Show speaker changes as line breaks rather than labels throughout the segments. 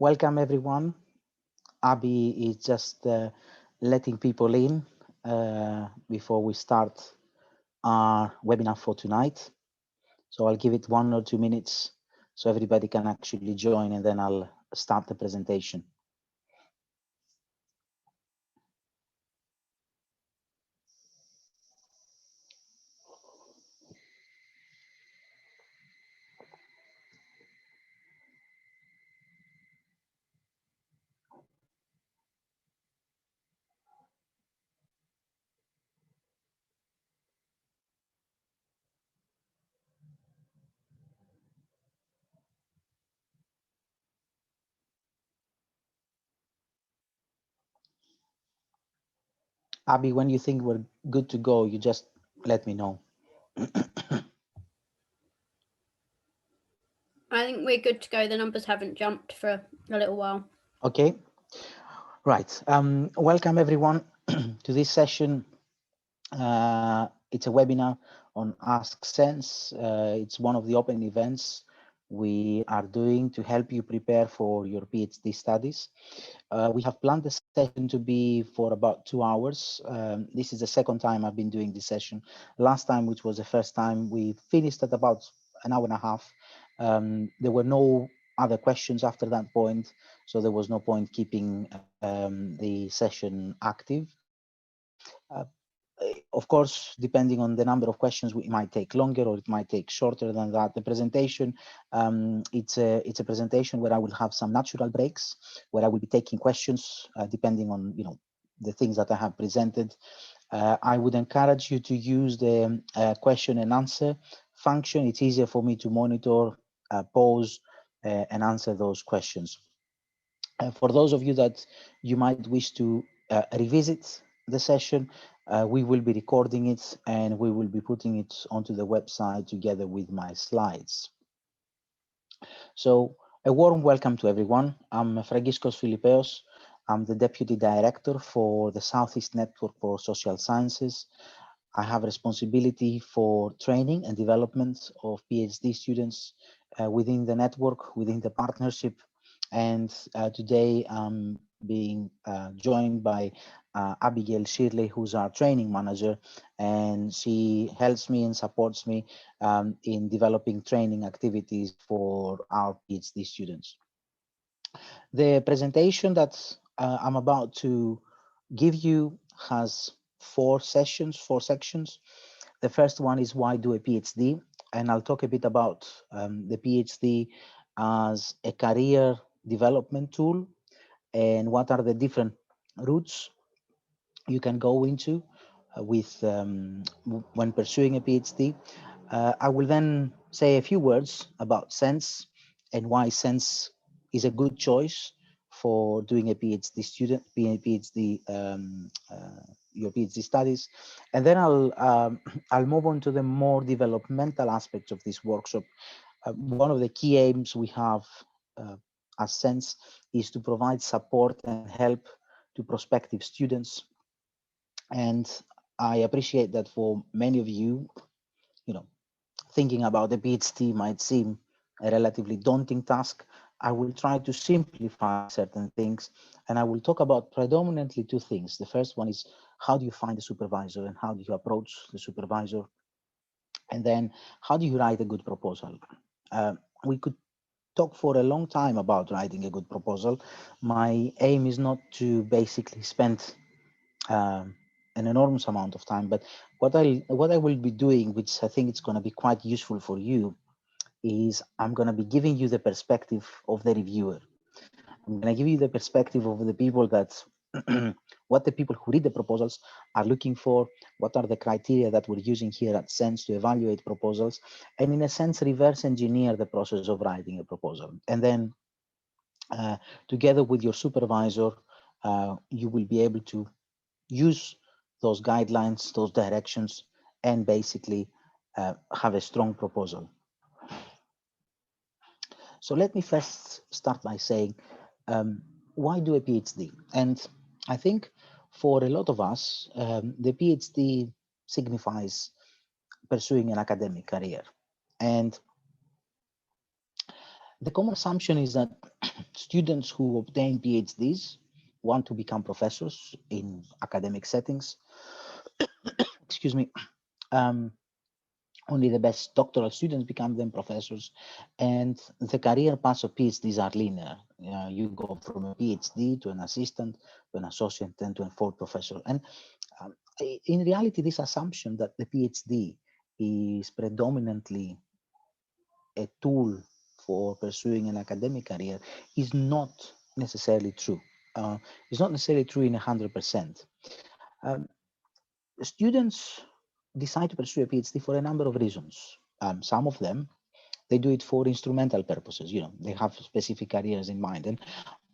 Welcome everyone. Abby is just letting people in before we start our webinar for tonight. So I'll give it 1 or 2 minutes so everybody can actually join, and then I'll start the presentation. Abby, when you think we're good to go, you just let me know.
I think we're good to go. The numbers haven't jumped for a little while.
Okay, right. Welcome everyone to this session. It's a webinar on Ask SeNSS. It's one of the open events we are doing to help you prepare for your PhD studies. We have planned the session to be for about 2 hours. This is the second time I've been doing this session. Last time, which was the first time, we finished at about an hour and a half. There were no other questions after that point, so there was no point keeping the session active. Of course, depending on the number of questions, it might take longer or it might take shorter than that. The presentation, it's a presentation where I will have some natural breaks, where I will be taking questions depending on the things that I have presented. I would encourage you to use the question and answer function. It's easier for me to monitor, pause, and answer those questions. For those of you that you might wish to revisit the session, we will be recording it and we will be putting it onto the website together with my slides. So a warm welcome to everyone. I'm Fragiskos Philippeos. I'm the Deputy Director for the Southeast Network for Social Sciences. I have responsibility for training and development of PhD students within the network, within the partnership. And today I'm being joined by Abigail Shirley, who's our training manager, and she helps me and supports me in developing training activities for our PhD students. The presentation that I'm about to give you has four sections. The first one is why do a PhD, and I'll talk a bit about the PhD as a career development tool and what are the different routes you can go into when pursuing a PhD. I will then say a few words about SeNSS and why SeNSS is a good choice for doing a PhD student, your PhD studies, and then I'll move on to the more developmental aspects of this workshop. One of the key aims we have as SeNSS is to provide support and help to prospective students. And I appreciate that for many of you, thinking about a PhD might seem a relatively daunting task. I will try to simplify certain things, and I will talk about predominantly two things. The first one is how do you find a supervisor and how do you approach the supervisor? And then how do you write a good proposal? We could talk for a long time about writing a good proposal. My aim is not to basically spend an enormous amount of time, but what I will be doing, which I think it's going to be quite useful for you, is I'm going to be giving you the perspective of the reviewer. I'm going to give you the perspective of the people that what the people who read the proposals are looking for, what are the criteria that we're using here at SeNSS to evaluate proposals, and in a sense reverse engineer the process of writing a proposal. And then together with your supervisor, you will be able to use those guidelines, those directions, and basically have a strong proposal. So let me first start by saying, why do a PhD? And I think for a lot of us, the PhD signifies pursuing an academic career. And The common assumption is that students who obtain PhDs want to become professors in academic settings. Excuse me. Only the best doctoral students become then professors, and the career paths of PhDs are linear. You go from a PhD to an assistant, to an associate, then to a full professor. And in reality, this assumption that the PhD is predominantly a tool for pursuing an academic career is not necessarily true. It's not necessarily true in 100%. Students decide to pursue a PhD for a number of reasons. Some of them, they do it for instrumental purposes. You know, they have specific careers in mind. And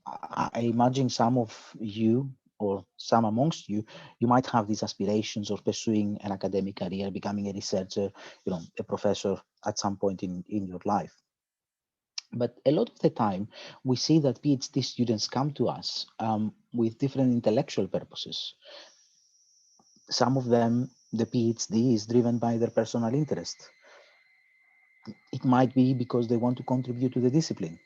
I imagine some of you, or some amongst you, you might have these aspirations of pursuing an academic career, becoming a researcher, you know, a professor at some point in your life. But a lot of the time, we see that PhD students come to us with different intellectual purposes. Some of them, the PhD is driven by their personal interest. It might be because they want to contribute to the discipline.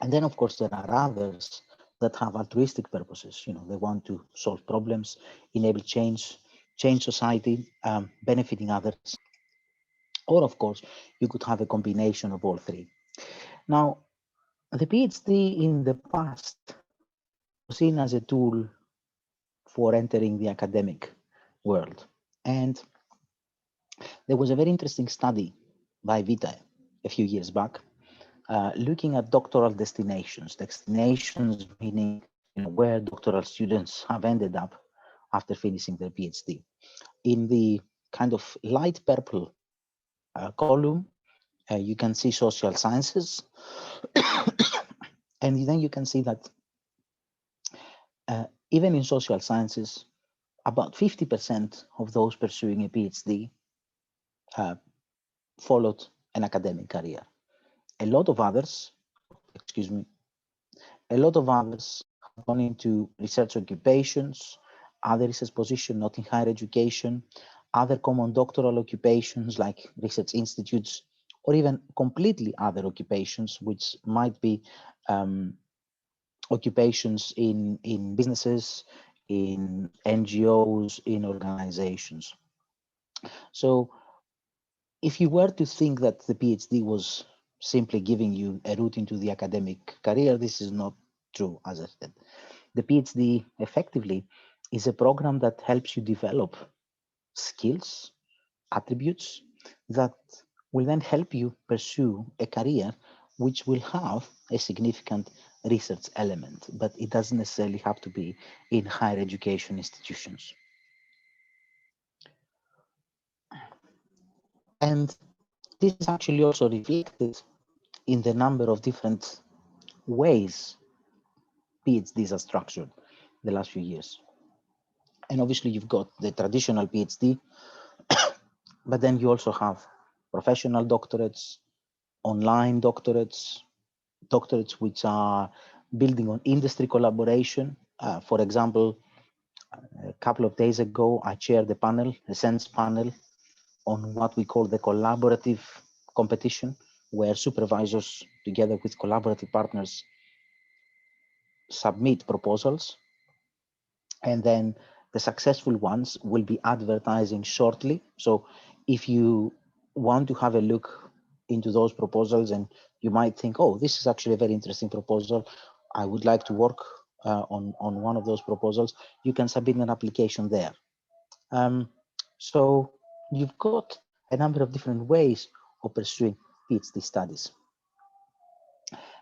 And then, of course, there are others that have altruistic purposes. You know, they want to solve problems, enable change society, benefiting others. Or, of course, you could have a combination of all three. Now, the PhD in the past was seen as a tool for entering the academic world. And there was a very interesting study by Vitae a few years back, looking at doctoral destinations meaning, you know, where doctoral students have ended up after finishing their PhD. In the kind of light purple column, you can see social sciences, and then you can see that even in social sciences, about 50% of those pursuing a PhD followed an academic career. A lot of others have gone into research occupations, other research positions not in higher education, other common doctoral occupations like research institutes, or even completely other occupations, which might be occupations in businesses, in NGOs, in organizations. So if you were to think that the PhD was simply giving you a route into the academic career, this is not true, as I said. The PhD effectively is a program that helps you develop skills, attributes that will then help you pursue a career which will have a significant research element, but it doesn't necessarily have to be in higher education institutions. And this is actually also reflected in the number of different ways PhDs are structured the last few years. And obviously you've got the traditional PhD, but then you also have professional doctorates, online doctorates, doctorates which are building on industry collaboration. For example, a couple of days ago, I chaired a panel, a SeNSS panel, on what we call the collaborative competition, where supervisors, together with collaborative partners, submit proposals, and then the successful ones will be advertising shortly. So if you want to have a look into those proposals and you might think, oh, this is actually a very interesting proposal, I would like to work on one of those proposals, you can submit an application there. So you've got a number of different ways of pursuing PhD studies.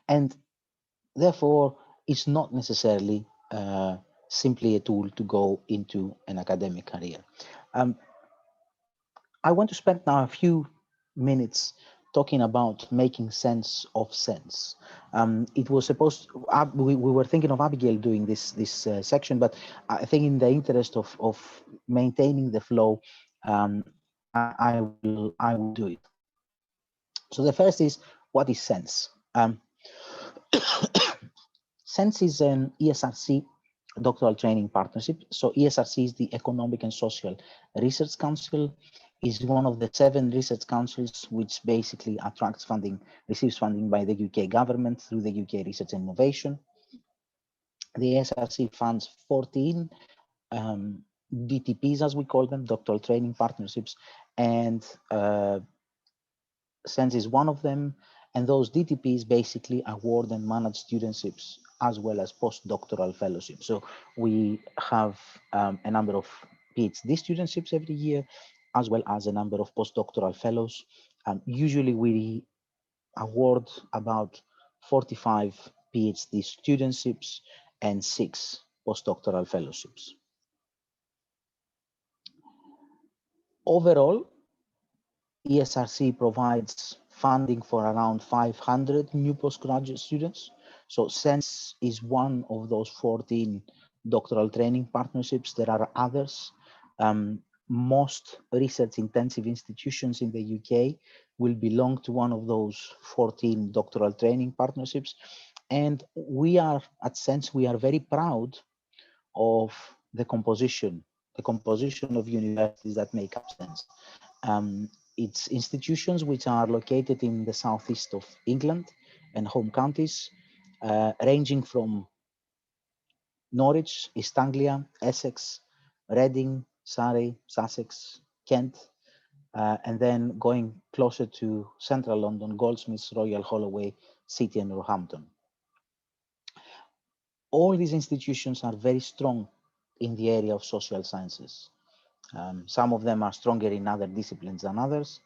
And therefore, it's not necessarily simply a tool to go into an academic career. I want to spend now a few minutes talking about making sense of sense. It was supposed to, we were thinking of Abigail doing this section, but I think in the interest of maintaining the flow, I will do it. So the first is, what is SeNSS? SeNSS is an ESRC doctoral training partnership. So ESRC is the Economic and Social Research Council. is one of the 7 research councils which basically attracts funding, receives funding by the UK government through the UK Research and Innovation. The ESRC funds 14 DTPs, as we call them, doctoral training partnerships, and SeNSS is one of them. And those DTPs basically award and manage studentships as well as postdoctoral fellowships. So we have a number of PhD studentships every year, as well as a number of postdoctoral fellows. Usually we award about 45 PhD studentships and 6 postdoctoral fellowships. Overall, ESRC provides funding for around 500 new postgraduate students. So SeNSS is one of those 14 doctoral training partnerships. There are others. Most research intensive institutions in the UK will belong to one of those 14 doctoral training partnerships. And we are at SeNSS, we are very proud of the composition of universities that make up SeNSS. It's institutions which are located in the southeast of England and home counties, ranging from Norwich, East Anglia, Essex, Reading, Surrey, Sussex, Kent, and then going closer to central London, Goldsmiths, Royal Holloway, City and Roehampton. All these institutions are very strong in the area of social sciences. Some of them are stronger in other disciplines than others,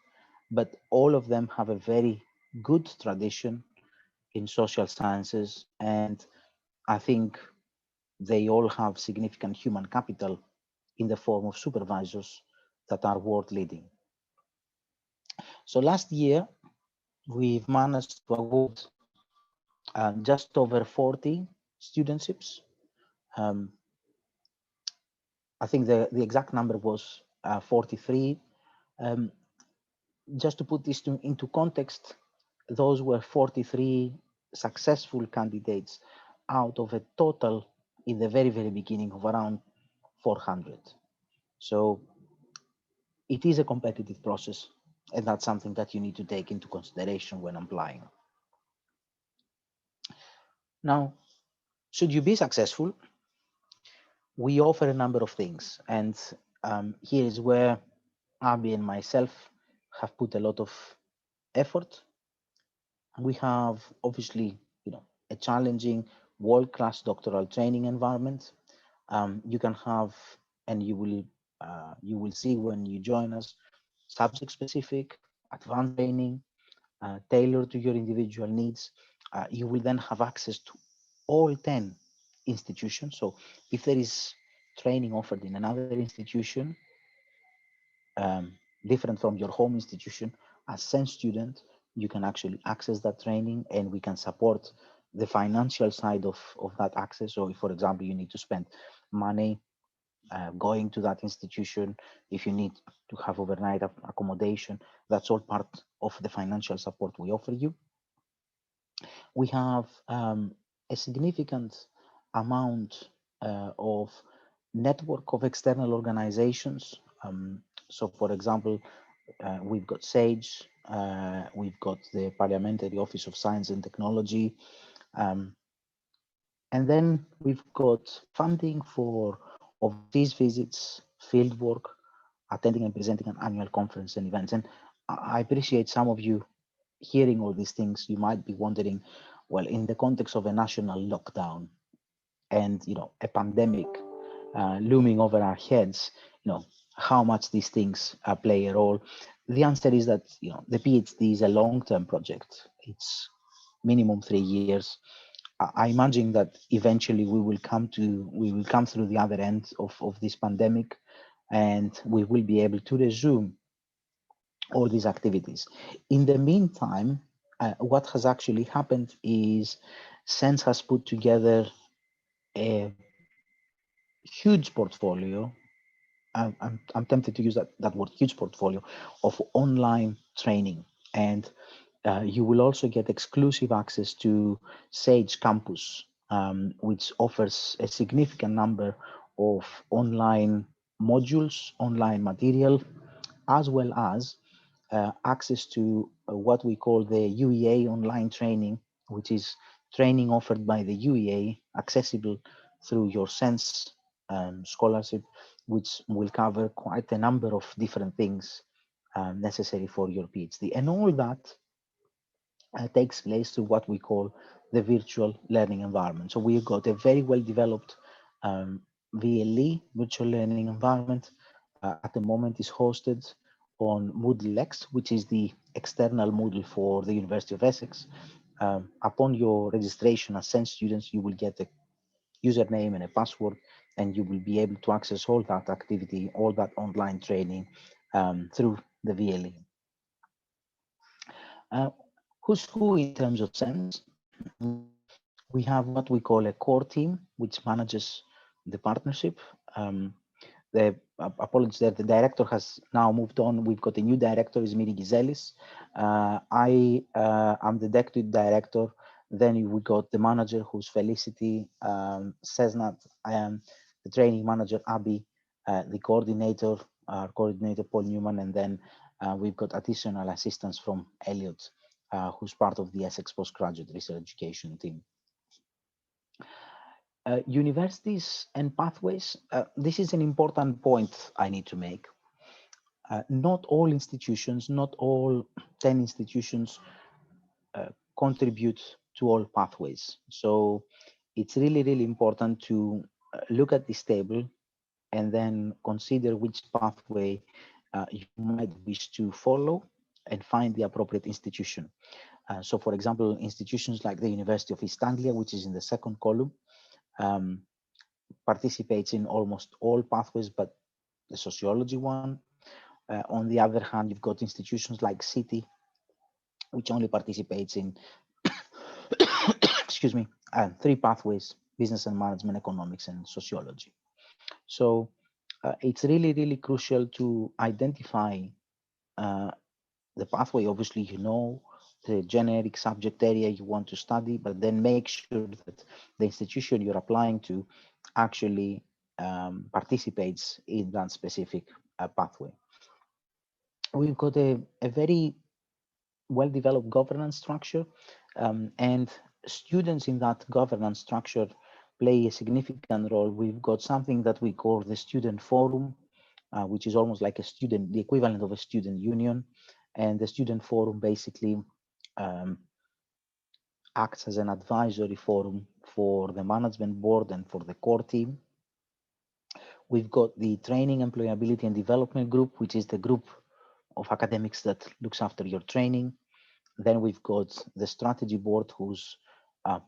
but all of them have a very good tradition in social sciences, and I think they all have significant human capital in the form of supervisors that are world leading. So last year, we've managed to award just over 40 studentships. I think the exact number was 43. Just to put this into context, those were 43 successful candidates out of a total in the very, very beginning of around 400. So it is a competitive process, and that's something that you need to take into consideration when applying. Now, should you be successful, we offer a number of things, and here is where Abby and myself have put a lot of effort. We have obviously, a challenging world-class doctoral training environment. You can have, and you will see when you join us, subject-specific, advanced training, tailored to your individual needs. You will then have access to all 10 institutions. So if there is training offered in another institution, different from your home institution, as SeNSS student, you can actually access that training, and we can support the financial side of that access. So if, for example, you need to spend money going to that institution, if you need to have overnight accommodation, that's all part of the financial support we offer you. We have a significant amount of network of external organizations. So, for example, we've got SAGE, we've got the Parliamentary Office of Science and Technology, and then we've got funding for overseas visits, field work, attending and presenting an annual conference and events. And I appreciate some of you hearing all these things. You might be wondering, well, in the context of a national lockdown and a pandemic looming over our heads, how much these things play a role. The answer is that the PhD is a long-term project. It's minimum 3 years. I imagine that eventually we will come through the other end of this pandemic, and we will be able to resume all these activities. In the meantime, what has actually happened is SeNSS has put together a huge portfolio. I'm tempted to use that word, huge portfolio of online training, and you will also get exclusive access to SAGE Campus, which offers a significant number of online modules, online material, as well as access to what we call the UEA online training, which is training offered by the UEA, accessible through your SeNSS scholarship, which will cover quite a number of different things necessary for your PhD. And all that takes place through what we call the virtual learning environment. So we've got a very well developed VLE, virtual learning environment. At the moment is hosted on Moodle X, which is the external Moodle for the University of Essex. Upon your registration as SeNSS students, you will get a username and a password, and you will be able to access all that activity, all that online training through the VLE. Who's who in terms of SeNSS? We have what we call a core team, which manages the partnership. Apologies that the director has now moved on. We've got a new director, is Miri Gizelis. I am the deputy director. Then we got the manager, who's Felicity Cesnat. I am the training manager, Abby, the coordinator, our coordinator, Paul Newman, and then we've got additional assistance from Elliot, who's part of the Essex Postgraduate Research Education team. Universities and pathways, this is an important point I need to make. Not all institutions, not all 10 institutions contribute to all pathways. So it's really, really important to look at this table and then consider which pathway you might wish to follow and find the appropriate institution. So for example, institutions like the University of East Anglia, which is in the second column, participates in almost all pathways, but the sociology one. On the other hand, you've got institutions like City, which only participates in, excuse me, 3 pathways: business and management, economics, and sociology. So it's really, really crucial to identify the pathway. Obviously, you know the generic subject area you want to study, but then make sure that the institution you're applying to actually participates in that specific pathway. We've got a very well-developed governance structure, and students in that governance structure play a significant role. We've got something that we call the student forum, which is almost like the equivalent of a student union. And the student forum basically acts as an advisory forum for the management board and for the core team. We've got the training, employability, and development group, which is the group of academics that looks after your training. Then we've got the strategy board, who's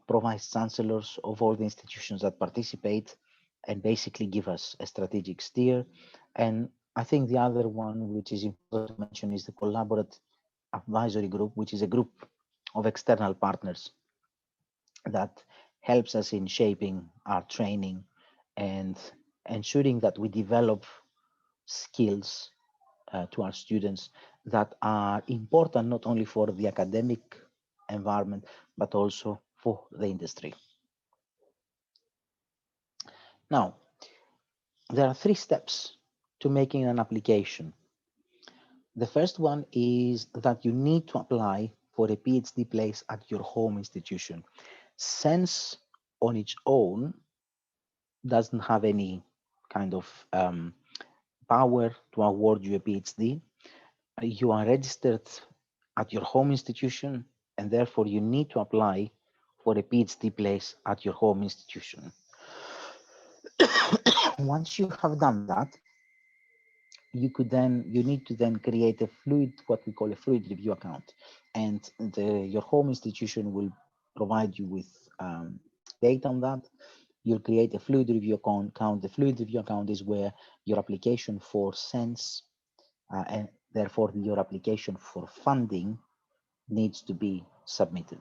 provides chancellors of all the institutions that participate and basically give us a strategic steer. And I think the other one, which is important to mention, is the collaborative advisory group, which is a group of external partners that helps us in shaping our training and ensuring that we develop skills to our students that are important not only for the academic environment, but also for the industry. Now, there are 3 steps to making an application. The first one is that you need to apply for a PhD place at your home institution. SeNSS on its own doesn't have any kind of power to award you a PhD. You are registered at your home institution, and therefore you need to apply for a PhD place at your home institution. Once you have done that, you need to then create a what we call a fluid review account, and your home institution will provide you with data on that. You'll create a fluid review account. The fluid review account is where your application for SeNSS and therefore your application for funding needs to be submitted.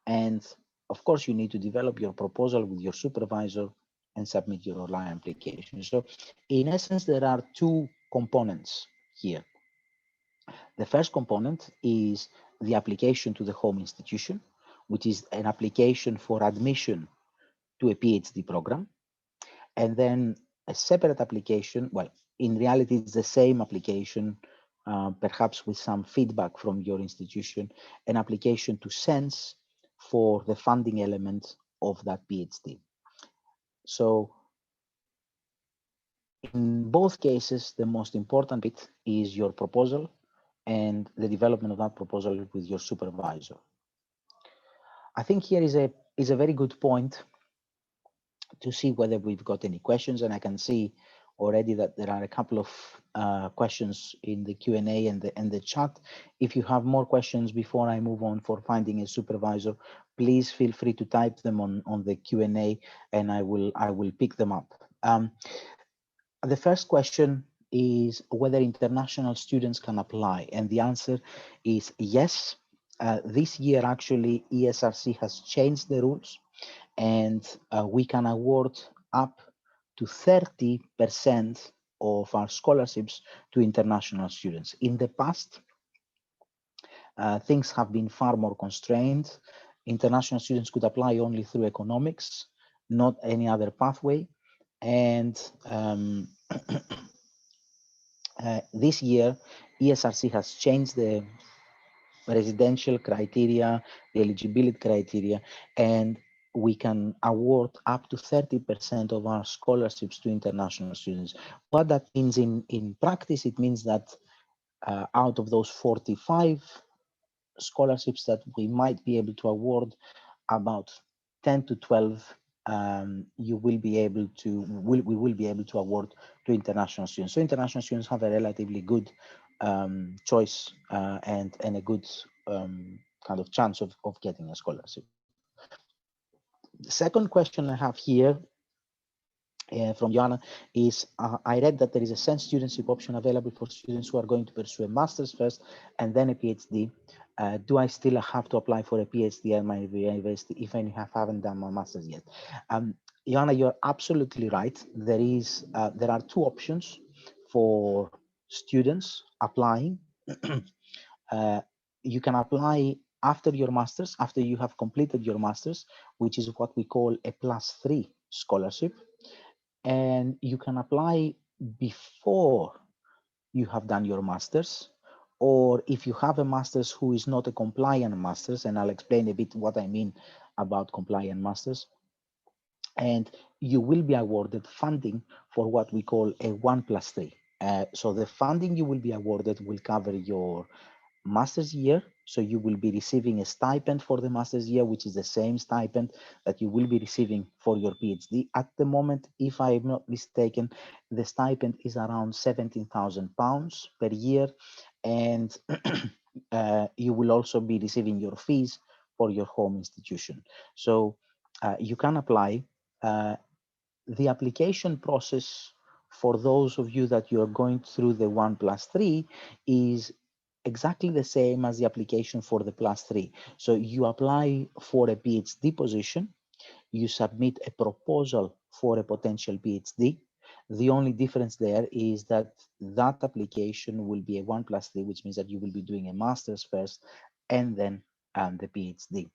And of course, you need to develop your proposal with your supervisor and submit your online application. So in essence, there are 2 components here. The first component is the application to the home institution, which is an application for admission to a PhD program. And then a separate application, well, in reality, it's the same application, perhaps with some feedback from your institution, an application to SeNSS for the funding element of that PhD. So in both cases, the most important bit is your proposal and the development of that proposal with your supervisor. I think here is a very good point to see whether we've got any questions, and I can see already that there are a couple of questions in the Q&A and the chat. If you have more questions before I move on for finding a supervisor, please feel free to type them on the Q&A, and I will pick them up. The first question is whether international students can apply, and the answer is yes. This year, actually, ESRC has changed the rules, and we can award up to 30% of our scholarships to international students. In the past, things have been far more constrained. International students could apply only through economics, not any other pathway. And this year, ESRC has changed the residential criteria, the eligibility criteria, and we can award up to 30% of our scholarships to international students. What that means in practice, it means that out of those 45 scholarships that we might be able to award, about 10 to 12 we will be able to award to international students. So international students have a relatively good choice and a good kind of chance of getting a scholarship. The second question I have here from Joanna is, I read that there is a SeNSS studentship option available for students who are going to pursue a master's first and then a PhD. Do I still have to apply for a PhD at my university if I haven't done my master's yet? Joanna, you're absolutely right. There are two options for students applying. You can apply after your master's, after you have completed your master's, which is what we call a +3 scholarship. And you can apply before you have done your master's, or if you have a master's who is not a compliant master's, and I'll explain a bit what I mean about compliant master's, and you will be awarded funding for what we call a 1+3. So the funding you will be awarded will cover your master's year. So you will be receiving a stipend for the master's year, which is the same stipend that you will be receiving for your PhD. At the moment, if I am not mistaken, the stipend is around £17,000 per year. And you will also be receiving your fees for your home institution. So you can apply. The application process for those of you that you are going through the 1+3 is exactly the same as the application for the +3. So you apply for a PhD position, you submit a proposal for a potential PhD. The only difference there is that that application will be a 1+3, which means that you will be doing a master's first and then the PhD.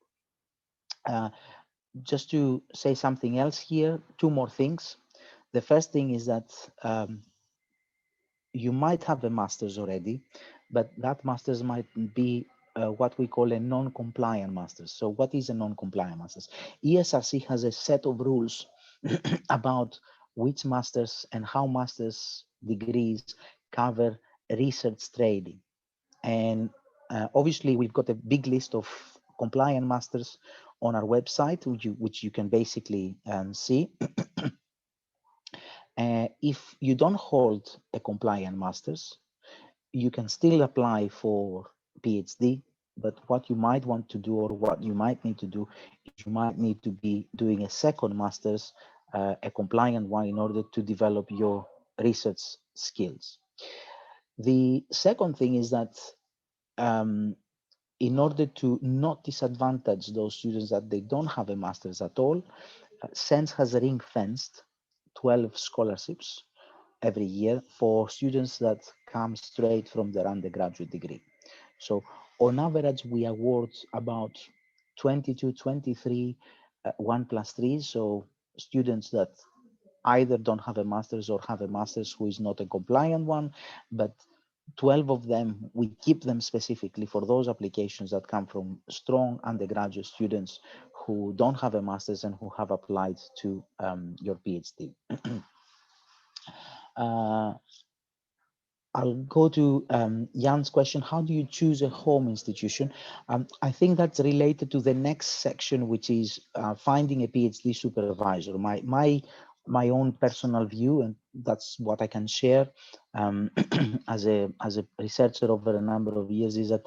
Just to say something else here, two more things. The first thing is that you might have a master's already, but that master's might be what we call a non-compliant master's. So what is a non-compliant master's? ESRC has a set of rules about which masters and how master's degrees cover research training. And obviously we've got a big list of compliant masters on our website, which you can basically see. If you don't hold a compliant master's, you can still apply for PhD, but what you might want to do, or what you might need to do, is you might need to be doing a second master's, a compliant one, in order to develop your research skills. The second thing is that in order to not disadvantage those students that they don't have a master's at all, SeNSS has ring-fenced 12 scholarships every year for students that come straight from their undergraduate degree. So on average, we award about 22, 23 1+3, so students that either don't have a master's or have a master's who is not a compliant one, but 12 of them, we keep them specifically for those applications that come from strong undergraduate students who don't have a master's and who have applied to your PhD. I'll go to Jan's question. How do you choose a home institution? I think that's related to the next section, which is finding a PhD supervisor. My own personal view, and that's what I can share as a researcher over a number of years, is that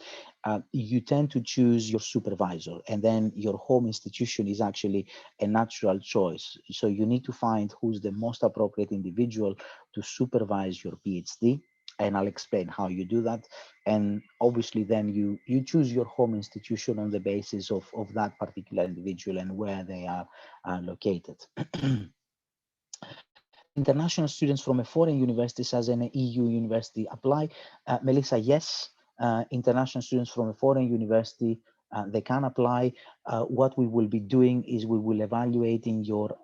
you tend to choose your supervisor, and then your home institution is actually a natural choice. So you need to find who's the most appropriate individual to supervise your PhD. And I'll explain how you do that. And obviously then you choose your home institution on the basis of that particular individual and where they are located. International students from a foreign university, as an EU university, apply. Melissa, yes, international students from a foreign university, they can apply. What we will be doing is we will evaluating your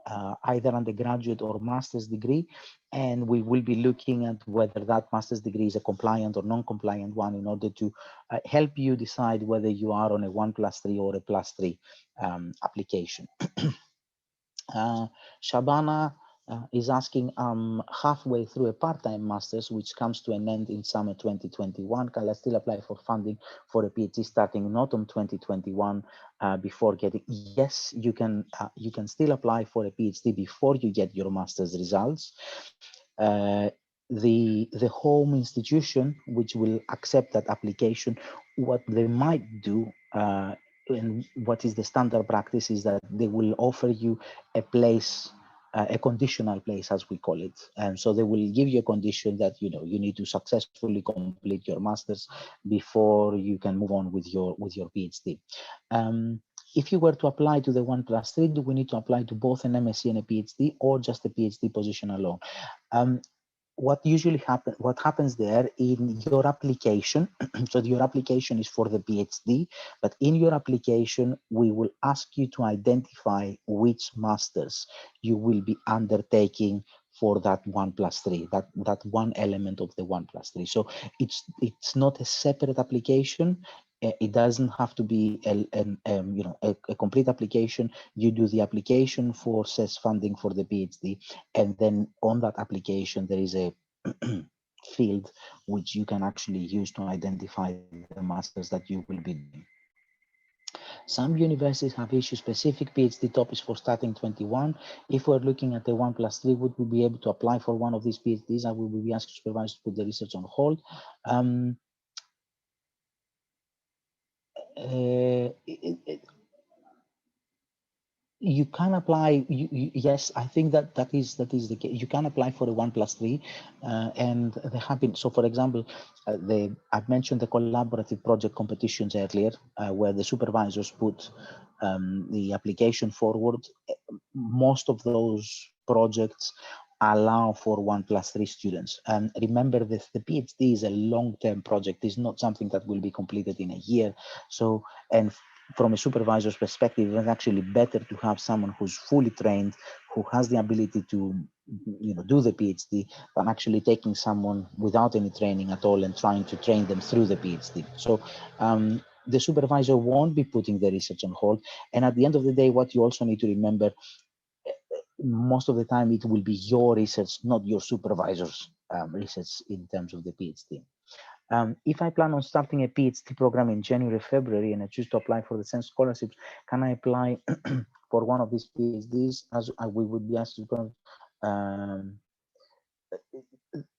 either undergraduate or master's degree, and we will be looking at whether that master's degree is a compliant or non-compliant one in order to help you decide whether you are on a 1+3 or a +3 application. Shabana is asking, halfway through a part-time master's, which comes to an end in summer 2021. Can I still apply for funding for a PhD starting in autumn 2021 before getting? Yes, you can still apply for a PhD before you get your master's results. The home institution which will accept that application, what they might do and what is the standard practice is that they will offer you a place, a conditional place, as we call it. And so they will give you a condition that you need to successfully complete your master's before you can move on with your PhD. If you were to apply to the 1+3, do we need to apply to both an MSc and a PhD, or just a PhD position alone? What happens there in your application, so your application is for the PhD, but in your application, we will ask you to identify which masters you will be undertaking for that 1+3, that one element of the 1+3. So it's not a separate application. It doesn't have to be a complete application. You do the application for SeNSS funding for the PhD, and then on that application there is a field which you can actually use to identify the masters that you will be doing. Some universities have issued specific PhD topics for starting 21. If we're looking at the 1+3, would we be able to apply for one of these PhDs? I will be asked supervisors to put the research on hold. You can apply. Yes, I think that is the case. You can apply for a 1+3, and they have been. So, for example, I've mentioned the collaborative project competitions earlier, where the supervisors put the application forward. Most of those projects allow for 1+3 students. And remember that the PhD is a long-term project. It's not something that will be completed in a year. So, and from a supervisor's perspective, it's actually better to have someone who's fully trained, who has the ability to do the PhD, than actually taking someone without any training at all and trying to train them through the PhD. So the supervisor won't be putting the research on hold. And at the end of the day, what you also need to remember, most of the time it will be your research, not your supervisor's research in terms of the PhD. If I plan on starting a PhD program in January, February, and I choose to apply for the SeNSS scholarships, can I apply for one of these PhDs? As we would be asked to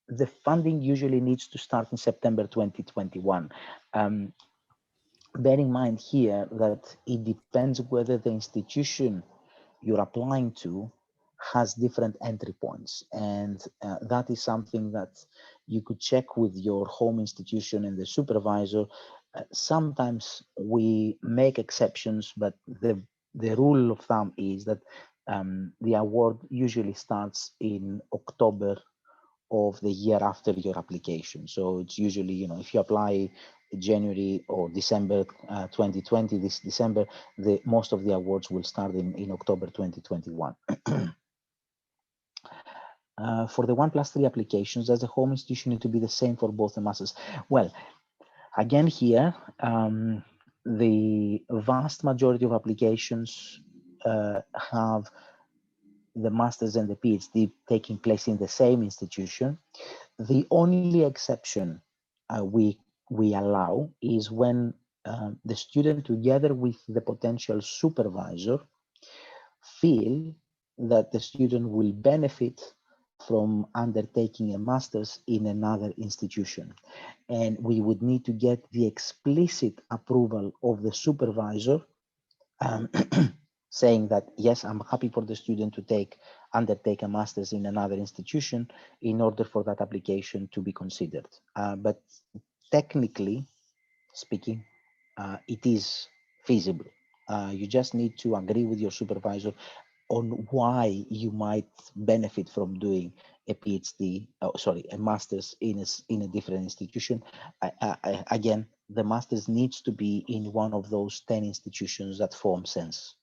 the funding usually needs to start in September 2021. Bear in mind here that it depends whether the institution you're applying to has different entry points, and that is something that you could check with your home institution and the supervisor. Sometimes we make exceptions, but the rule of thumb is that the award usually starts in October of the year after your application. So it's usually, if you apply January or December 2020, this December, most of the awards will start in October 2021. For the 1+3 applications, does the home institution need to be the same for both the masters? Well, again here, the vast majority of applications have the masters and the PhD taking place in the same institution. The only exception we allow is when the student, together with the potential supervisor, feel that the student will benefit from undertaking a master's in another institution. And we would need to get the explicit approval of the supervisor, saying that, yes, I'm happy for the student to undertake a master's in another institution in order for that application to be considered. But technically speaking, it is feasible. You just need to agree with your supervisor on why you might benefit from doing a PhD, a master's in a different institution. Again, the master's needs to be in one of those 10 institutions that form SeNSS.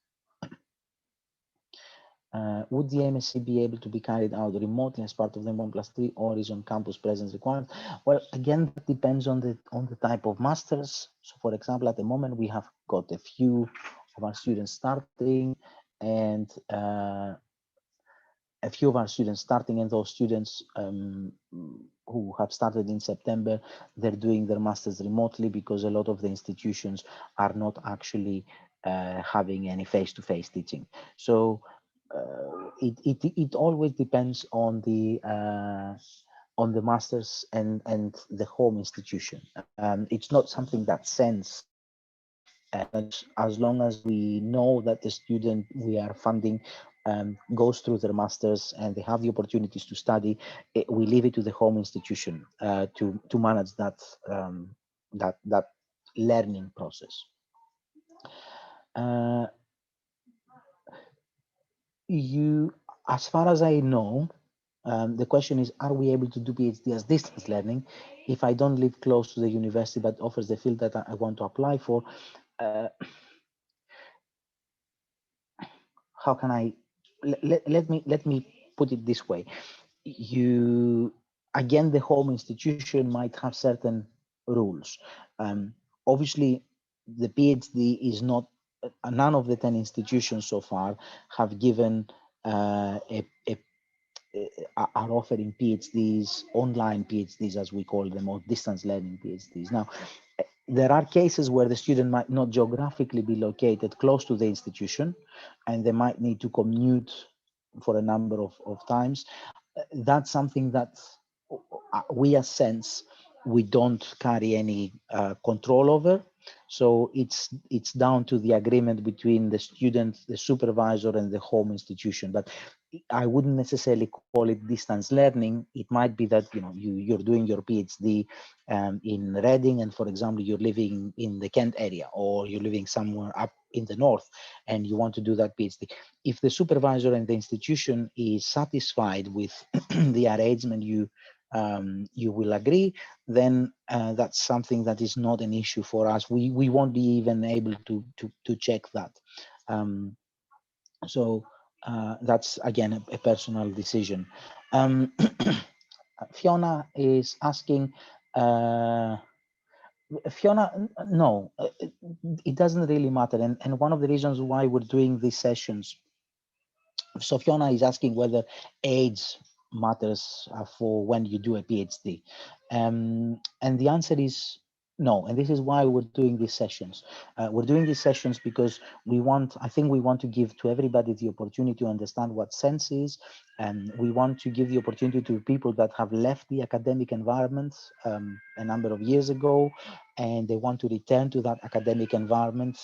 Would the MSc be able to be carried out remotely as part of the 1+3, or is on-campus presence required? Well, again, that depends on the type of masters. So, for example, at the moment we have got a few of our students starting, and those students who have started in September, they're doing their masters remotely because a lot of the institutions are not actually having any face-to-face teaching. So it always depends on the masters and the home institution. It's not something that SeNSS, as long as we know that the student we are funding goes through their masters and they have the opportunities to study, we leave it to the home institution to manage that that learning process. As far as I know, the question is, are we able to do PhD as distance learning if I don't live close to the university but offers the field that I want to apply for? How can I let me put it this way? Again, the home institution might have certain rules. Obviously, the PhD is not, none of the 10 institutions so far have given are offering PhDs, online PhDs as we call them, or distance learning PhDs. Now, there are cases where the student might not geographically be located close to the institution, and they might need to commute for a number of times. That's something that we as SeNSS, we don't carry any control over. So it's down to the agreement between the student, the supervisor, and the home institution. But I wouldn't necessarily call it distance learning. It might be that you're doing your PhD in Reading, and for example, you're living in the Kent area, or you're living somewhere up in the north, and you want to do that PhD. If the supervisor and the institution is satisfied with the arrangement you will agree, then that's something that is not an issue for us. We won't be even able to check that. So that's again a personal decision. Fiona is asking, Fiona, no, it doesn't really matter. And one of the reasons why we're doing these sessions, so Fiona is asking whether age matters for when you do a PhD. And the answer is no. And this is why we're doing these sessions. We're doing these sessions because I think we want to give to everybody the opportunity to understand what SeNSS is. And we want to give the opportunity to people that have left the academic environment a number of years ago, and they want to return to that academic environment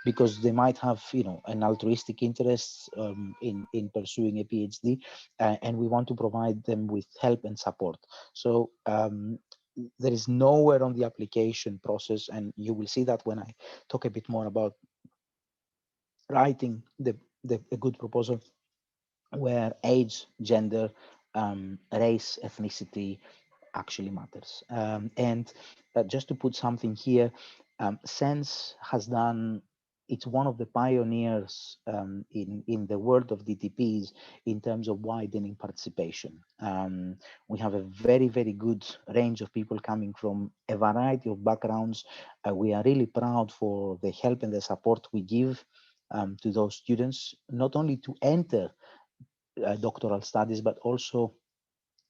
because they might have, an altruistic interest in pursuing a PhD, and we want to provide them with help and support. So there is nowhere on the application process, and you will see that when I talk a bit more about writing a good proposal, where age, gender, race, ethnicity actually matters. And just to put something here, SeNSS has done it's one of the pioneers in the world of DTPs in terms of widening participation. We have a very, very good range of people coming from a variety of backgrounds. We are really proud for the help and the support we give to those students, not only to enter doctoral studies, but also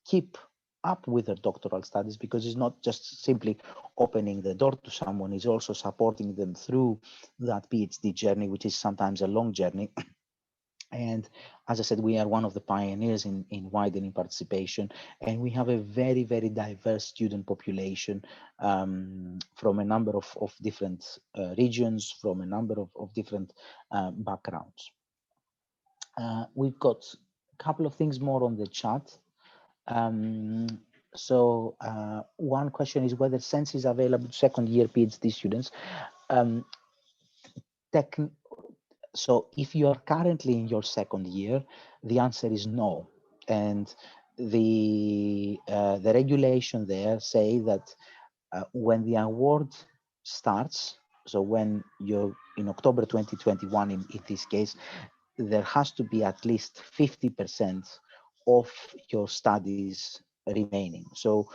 keep up with their doctoral studies, because it's not just simply opening the door to someone, it's also supporting them through that PhD journey, which is sometimes a long journey. And as I said, we are one of the pioneers in widening participation, and we have a very, very diverse student population from a number of different regions, from a number of different backgrounds. We've got a couple of things more on the chat. So one question is whether SeNSS is available to second-year PhD students. So if you are currently in your second year, the answer is no. And the regulation there say that when the award starts, so when you're in October 2021, in this case, there has to be at least 50% of your studies remaining. So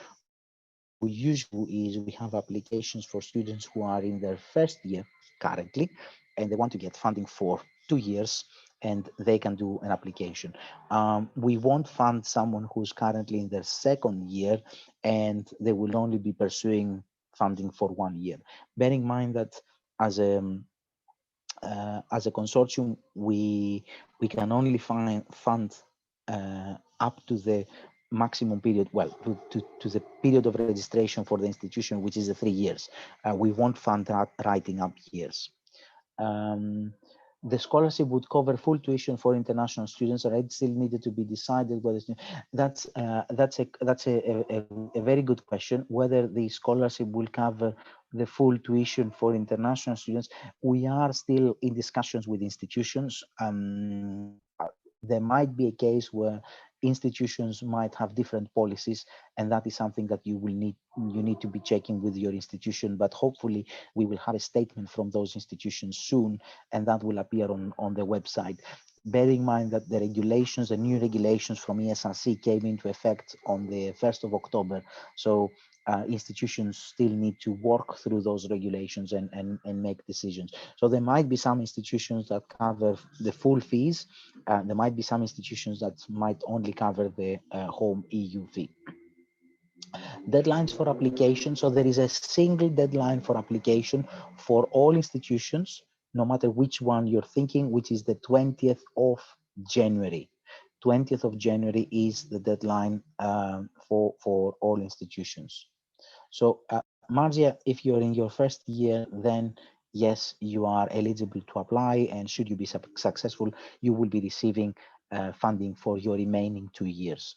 what we usually do is we have applications for students who are in their first year currently, and they want to get funding for 2 years, and they can do an application. We won't fund someone who's currently in their second year, and they will only be pursuing funding for 1 year. Bear in mind that as a consortium, we can only fund up to the maximum period, well, to the period of registration for the institution, which is the 3 years. We won't fund writing up years. The scholarship would cover full tuition for international students, or it still needed to be decided whether that's a very good question, whether the scholarship will cover the full tuition for international students. We are still in discussions with institutions. There might be a case where institutions might have different policies, and that is something that you need to be checking with your institution. But hopefully we will have a statement from those institutions soon, and that will appear on the website. Bear in mind that the new regulations from ESRC came into effect on the 1st of October. So institutions still need to work through those regulations and make decisions. So there might be some institutions that cover the full fees. There might be some institutions that might only cover the home EU fee. Deadlines for application. So there is a single deadline for application for all institutions, no matter which one you're thinking, which is the 20th of January. 20th of January is the deadline for all institutions. So Margia, if you're in your first year, then yes, you are eligible to apply, and should you be successful, you will be receiving funding for your remaining 2 years.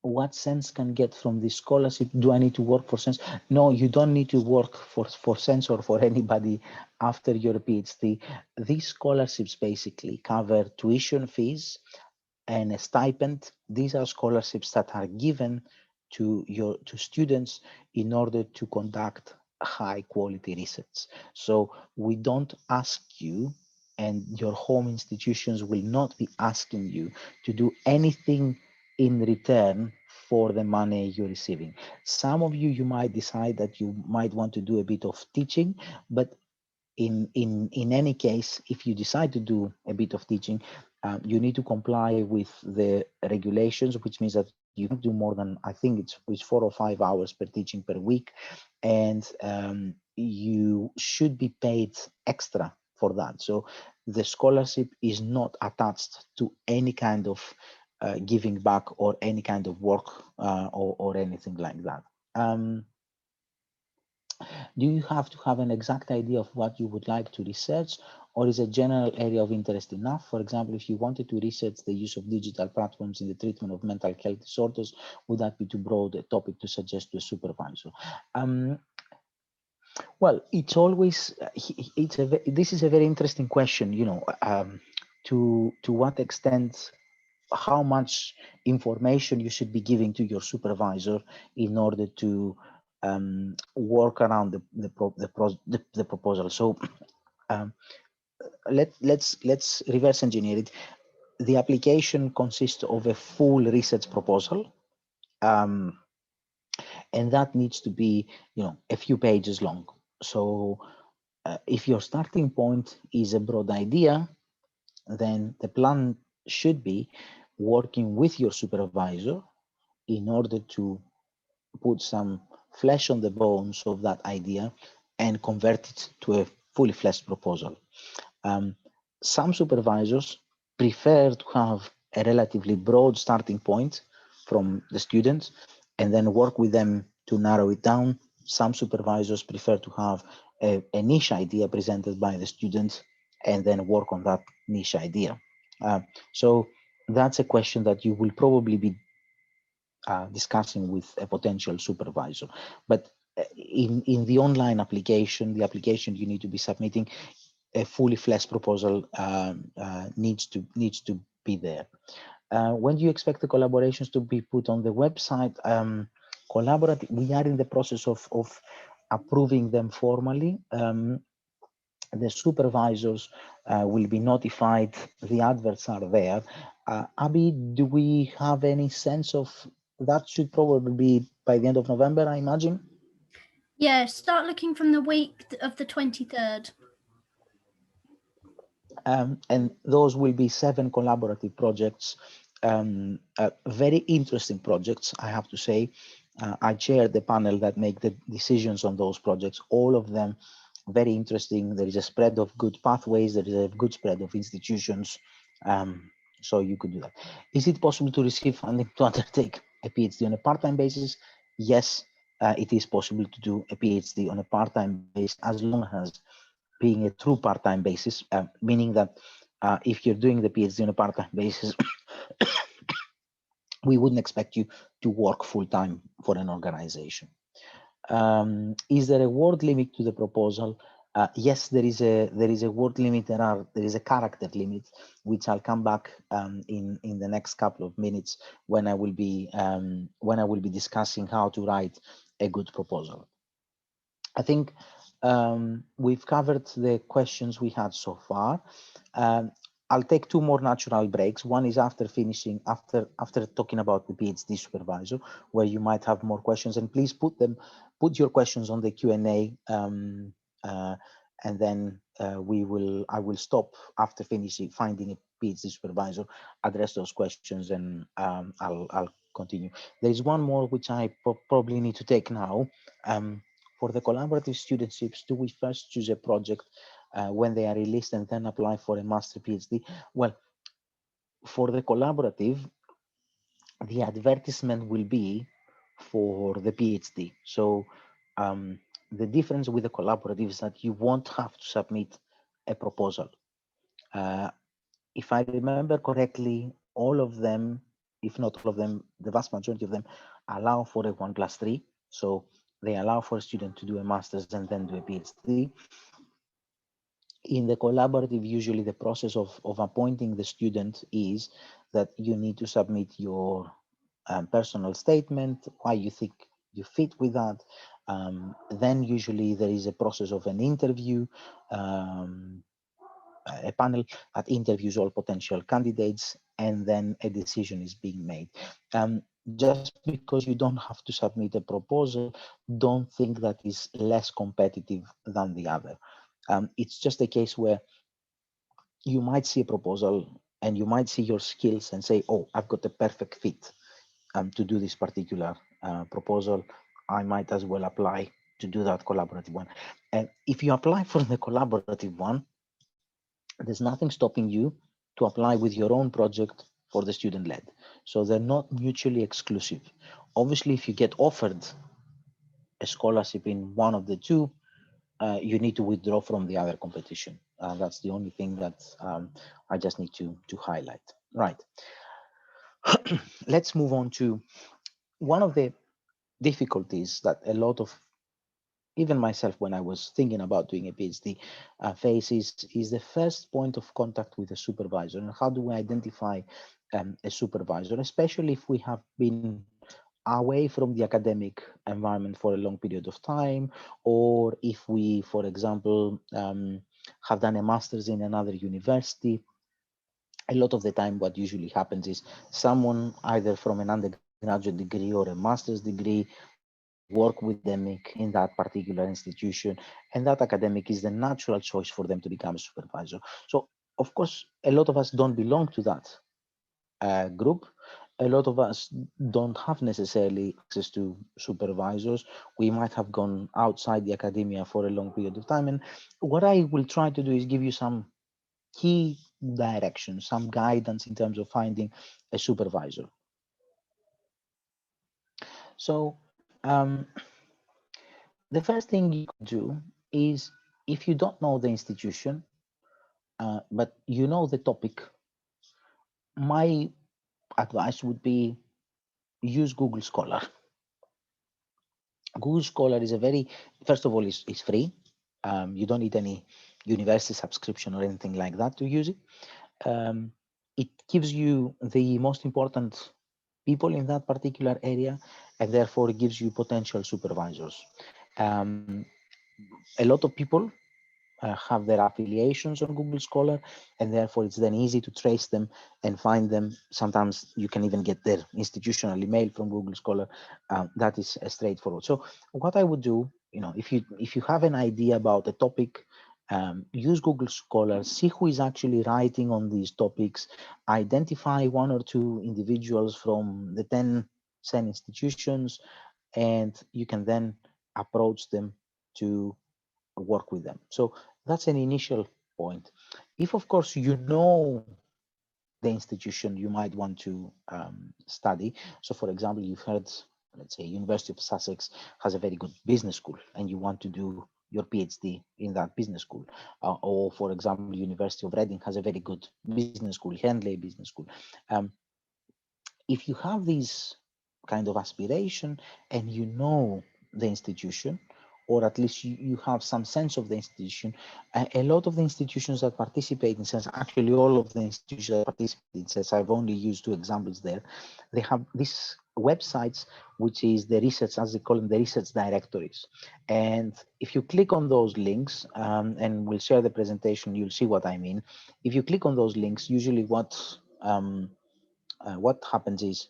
What SeNSS can get from this scholarship? Do I need to work for SeNSS? No, you don't need to work for SeNSS or for anybody after your PhD. These scholarships basically cover tuition fees and a stipend. These are scholarships that are given to students in order to conduct high quality research. So we don't ask you, and your home institutions will not be asking you to do anything in return for the money you're receiving. Some of you might decide that you might want to do a bit of teaching, but in any case, if you decide to do a bit of teaching, you need to comply with the regulations, which means that you can do more than, I think it's 4 or 5 hours per teaching per week, and you should be paid extra for that. So the scholarship is not attached to any kind of giving back or any kind of work or anything like that. Do you have to have an exact idea of what you would like to research, or is a general area of interest enough? For example, if you wanted to research the use of digital platforms in the treatment of mental health disorders, would that be too broad a topic to suggest to a supervisor? Well, it's always, this is a very interesting question, you know, to what extent how much information you should be giving to your supervisor in order to work around the proposal. So let's reverse engineer it. The application consists of a full research proposal, and that needs to be, a few pages long. So if your starting point is a broad idea, then the plan should be working with your supervisor in order to put some flesh on the bones of that idea and convert it to a fully fleshed proposal. Some supervisors prefer to have a relatively broad starting point from the students and then work with them to narrow it down. Some supervisors prefer to have a niche idea presented by the students and then work on that niche idea. So that's a question that you will probably be discussing with a potential supervisor. But in the online application, the application you need to be submitting, a fully fleshed proposal needs to be there. When do you expect the collaborations to be put on the website? Collaborative, we are in the process of approving them formally. The supervisors will be notified. The adverts are there. Abby, do we have any sense of that? Should probably be by the end of November, I imagine.
Yeah, start looking from the week of the 23rd.
And those will be 7 collaborative projects, very interesting projects, I have to say. I chair the panel that make the decisions on those projects, all of them very interesting. There is a spread of good pathways, there is a good spread of institutions, so you could do that. Is it possible to receive funding to undertake a PhD on a part-time basis? Yes, it is possible to do a PhD on a part-time basis, as long as being a true part-time basis, meaning that if you're doing the PhD on a part-time basis, we wouldn't expect you to work full-time for an organization. Is there a word limit to the proposal? Yes, there is a word limit. There is a character limit, which I'll come back in the next couple of minutes when I will be discussing how to write a good proposal. I think we've covered the questions we had so far. I'll take 2 more natural breaks. One is after finishing, after talking about the PhD supervisor, where you might have more questions, and please put your questions on the Q&A, and then I will stop after finishing, finding a PhD supervisor, address those questions, and I'll continue. There is one more which I probably need to take now. For the collaborative studentships, do we first choose a project when they are released and then apply for a master PhD? Well, for the collaborative, the advertisement will be for the PhD. So the difference with the collaborative is that you won't have to submit a proposal. If I remember correctly, all of them, if not all of them, the vast majority of them allow for a 1+3. So they allow for a student to do a master's and then do a PhD. In the collaborative, usually the process of appointing the student is that you need to submit your personal statement, why you think you fit with that. Then usually there is a process of an interview, a panel that interviews all potential candidates, and then a decision is being made. Just because you don't have to submit a proposal, don't think that is less competitive than the other. It's just a case where you might see a proposal and you might see your skills and say, oh, I've got the perfect fit to do this particular proposal. I might as well apply to do that collaborative one. And if you apply for the collaborative one, there's nothing stopping you to apply with your own project for the student-led. So they're not mutually exclusive. Obviously, if you get offered a scholarship in one of the two, you need to withdraw from the other competition. That's the only thing that I just need to highlight. Right. Let's move on to one of the difficulties that a lot of even myself, when I was thinking about doing a PhD, phase is the first point of contact with a supervisor. And how do we identify a supervisor, especially if we have been away from the academic environment for a long period of time, or if we, for example, have done a master's in another university. A lot of the time what usually happens is someone either from an undergraduate degree or a master's degree work with academic in that particular institution, and that academic is the natural choice for them to become a supervisor. So of course a lot of us don't belong to that group. A lot of us don't have necessarily access to supervisors. We might have gone outside the academia for a long period of time, and what I will try to do is give you some key directions, some guidance in terms of finding a supervisor. So the first thing you could do is, if you don't know the institution, but you know the topic, my advice would be use Google Scholar. Google Scholar is a very, first of all, is free. You don't need any university subscription or anything like that to use it. It gives you the most important people in that particular area, and therefore it gives you potential supervisors. A lot of people have their affiliations on Google Scholar, and therefore it's then easy to trace them and find them. Sometimes you can even get their institutional email from Google Scholar. That is straightforward. So what I would do, if you have an idea about a topic, use Google Scholar, see who is actually writing on these topics, identify one or two individuals from the 10 SEN institutions, and you can then approach them to work with them. So that's an initial point. If, of course, you know the institution you might want to study. So, for example, you've heard, let's say, University of Sussex has a very good business school, and you want to do your PhD in that business school. Or, for example, University of Reading has a very good business school, Henley Business School. If you have these kind of aspiration and you know the institution, or at least you have some sense of the institution, a lot of the institutions that participate in SENS, actually all of the institutions that participate in SENS, I've only used two examples there, they have these websites, which is the research, as they call them, the research directories. And if you click on those links, and we'll share the presentation, you'll see what I mean. If you click on those links, usually what happens is,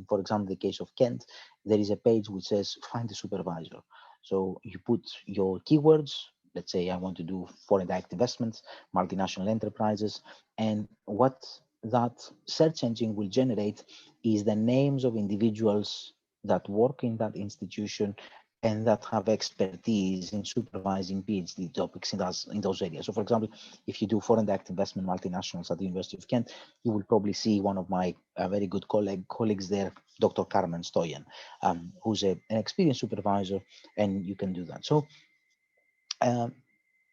for example, the case of Kent, there is a page which says find a supervisor. So you put your keywords. Let's say I want to do foreign direct investments, multinational enterprises, and what that search engine will generate is the names of individuals that work in that institution and that have expertise in supervising PhD topics in those areas. So, for example, if you do foreign direct investment multinationals at the University of Kent, you will probably see one of my very good colleagues there, Dr. Carmen Stoyan, who's an experienced supervisor, and you can do that. So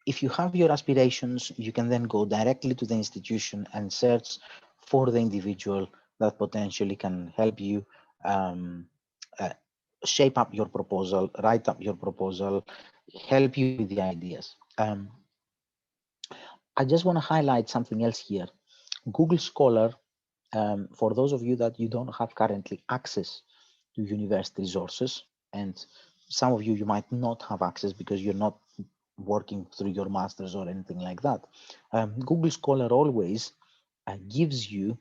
if you have your aspirations, you can then go directly to the institution and search for the individual that potentially can help you uh, shape up your proposal, write up your proposal, help you with the ideas. I just want to highlight something else here. Google Scholar, for those of you that you don't have currently access to university resources, and some of you might not have access because you're not working through your masters or anything like that. Google Scholar always gives you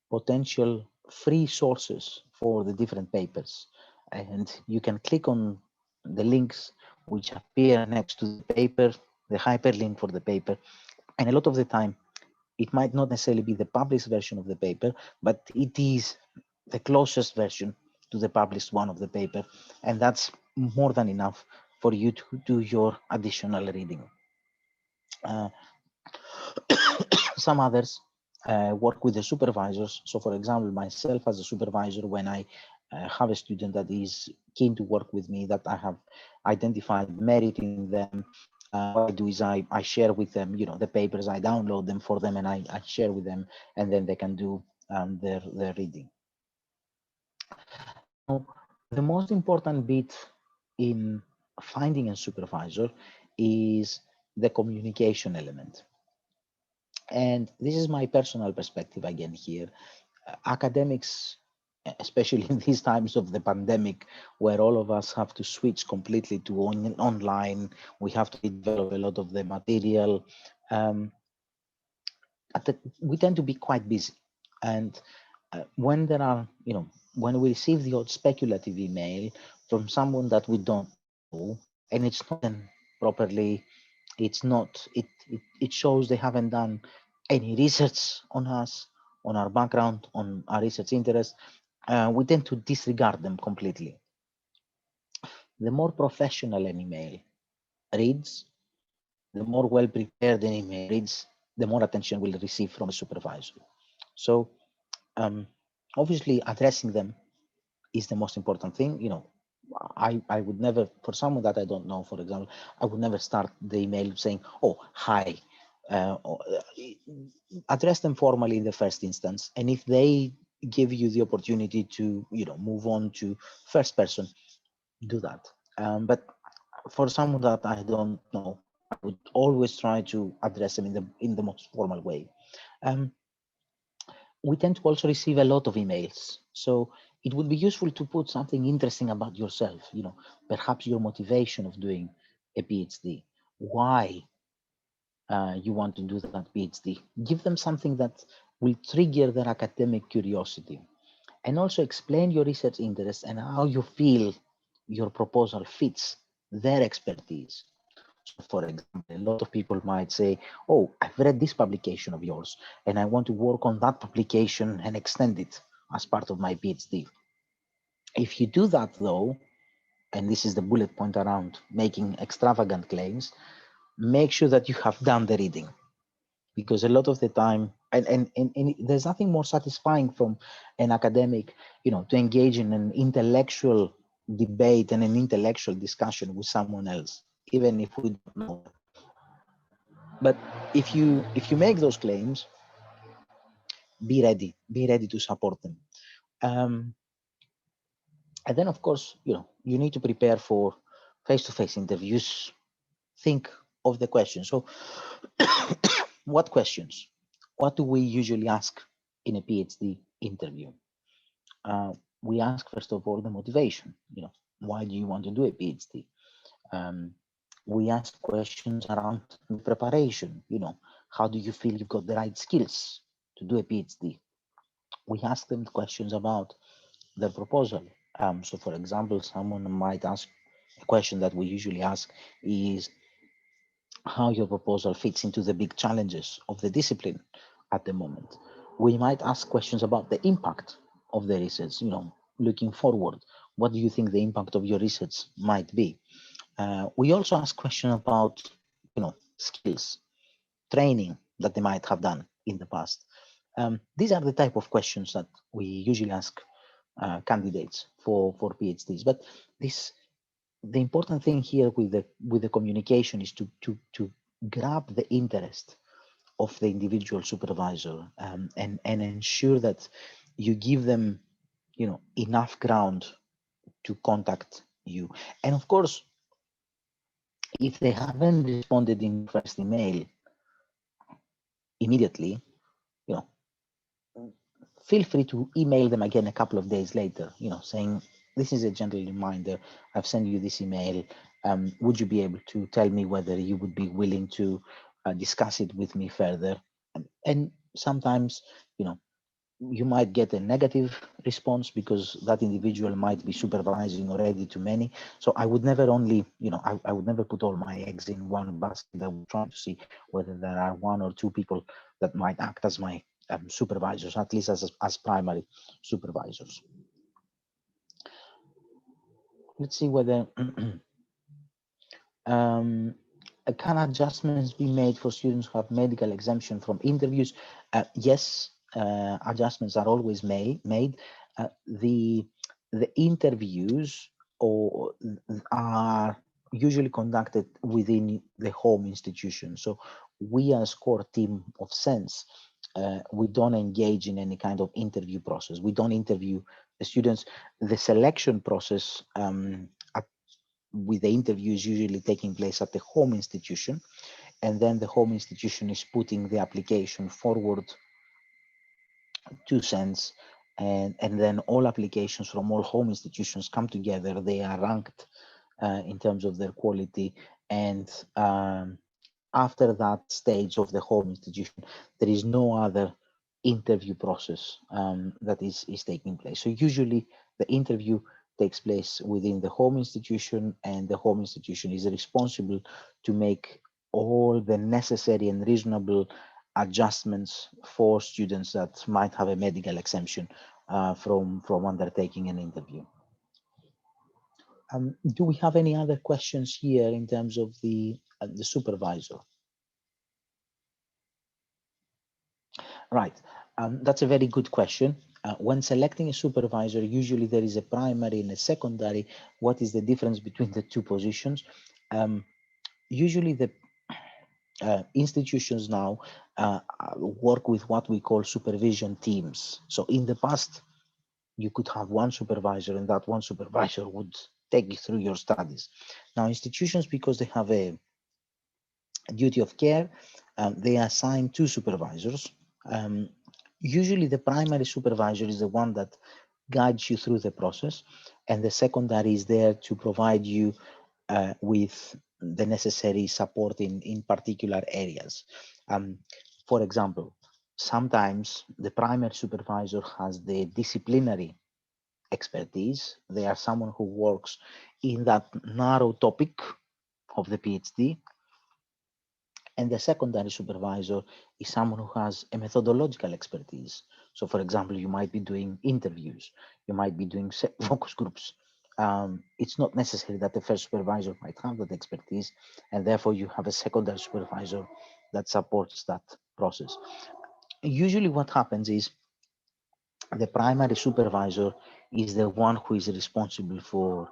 potential free sources for the different papers, and you can click on the links which appear next to the paper, the hyperlink for the paper, and a lot of the time it might not necessarily be the published version of the paper, but it is the closest version to the published one of the paper, and that's more than enough for you to do your additional reading. Some others work with the supervisors. So, for example, myself as a supervisor, when I have a student that is keen to work with me, that I have identified merit in them, what I do is I share with them, the papers, I download them for them, and I share with them, and then they can do their reading. Now, the most important bit in finding a supervisor is the communication element. And this is my personal perspective again here. Academics, especially in these times of the pandemic, where all of us have to switch completely to online, we have to develop a lot of the material. We tend to be quite busy, and when there are, when we receive the odd speculative email from someone that we don't know, and it's not properly, it's not, it shows they haven't done any research on us, on our background, on our research interest, we tend to disregard them completely. The more professional an email reads, the more well prepared an email reads, the more attention we'll receive from a supervisor. So obviously addressing them is the most important thing. I would never, for someone that I don't know, for example, I would never start the email saying, oh, hi. Address them formally in the first instance, and if they give you the opportunity to move on to first person, do that. But for someone that I don't know, I would always try to address them in the most formal way. We tend to also receive a lot of emails, so it would be useful to put something interesting about yourself, perhaps your motivation of doing a PhD, why you want to do that PhD. Give them something that will trigger their academic curiosity, and also explain your research interests and how you feel your proposal fits their expertise. So for example, a lot of people might say, oh, I've read this publication of yours and I want to work on that publication and extend it as part of my PhD. If you do that though, and this is the bullet point around making extravagant claims, make sure that you have done the reading. Because a lot of the time, and there's nothing more satisfying from an academic, to engage in an intellectual debate and an intellectual discussion with someone else, even if we don't know them. But if you make those claims, be ready to support them. And then of course, you need to prepare for face-to-face interviews. Think of the questions. So what questions? What do we usually ask in a PhD interview? We ask, first of all, the motivation. Why do you want to do a PhD? We ask questions around the preparation. How do you feel you've got the right skills to do a PhD? We ask them questions about the proposal. So for example, someone might ask, a question that we usually ask is how your proposal fits into the big challenges of the discipline at the moment. We might ask questions about the impact of the research, looking forward. What do you think the impact of your research might be? We also ask questions about, skills, training that they might have done in the past. These are the type of questions that we usually ask candidates for PhDs. But the important thing here with the communication is to grab the interest of the individual supervisor, and ensure that you give them enough ground to contact you. And of course, if they haven't responded in first email immediately, feel free to email them again a couple of days later, saying, this is a gentle reminder, I've sent you this email. Would you be able to tell me whether you would be willing to discuss it with me further? And sometimes, you might get a negative response because that individual might be supervising already too many. So I would never only, I would never put all my eggs in one basket. I would try to see whether there are one or two people that might act as my supervisors, at least as primary supervisors. Let's see whether can adjustments be made for students who have medical exemption from interviews? Yes, adjustments are always made. The interviews are usually conducted within the home institution. So we as core team of SeNSS, we don't engage in any kind of interview process. We don't interview the students. The selection process with the interviews usually taking place at the home institution, and then the home institution is putting the application forward to SeNSS, and then all applications from all home institutions come together. They are ranked in terms of their quality, and after that stage of the home institution, there is no other interview process that is taking place. So usually the interview takes place within the home institution, and the home institution is responsible to make all the necessary and reasonable adjustments for students that might have a medical exemption from undertaking an interview. Do we have any other questions here in terms of the supervisor? Right, that's a very good question. When selecting a supervisor, usually there is a primary and a secondary. What is the difference between the two positions? Usually the institutions now work with what we call supervision teams. So in the past, you could have one supervisor, and that one supervisor would take you through your studies. Now institutions, because they have a duty of care, they assign two supervisors. Usually the primary supervisor is the one that guides you through the process, and the secondary is there to provide you with the necessary support in particular areas. For example, sometimes the primary supervisor has the disciplinary expertise. They are someone who works in that narrow topic of the PhD. And the secondary supervisor is someone who has a methodological expertise. So for example, you might be doing interviews, you might be doing focus groups. It's not necessary that the first supervisor might have that expertise, and therefore you have a secondary supervisor that supports that process. Usually what happens is the primary supervisor is the one who is responsible for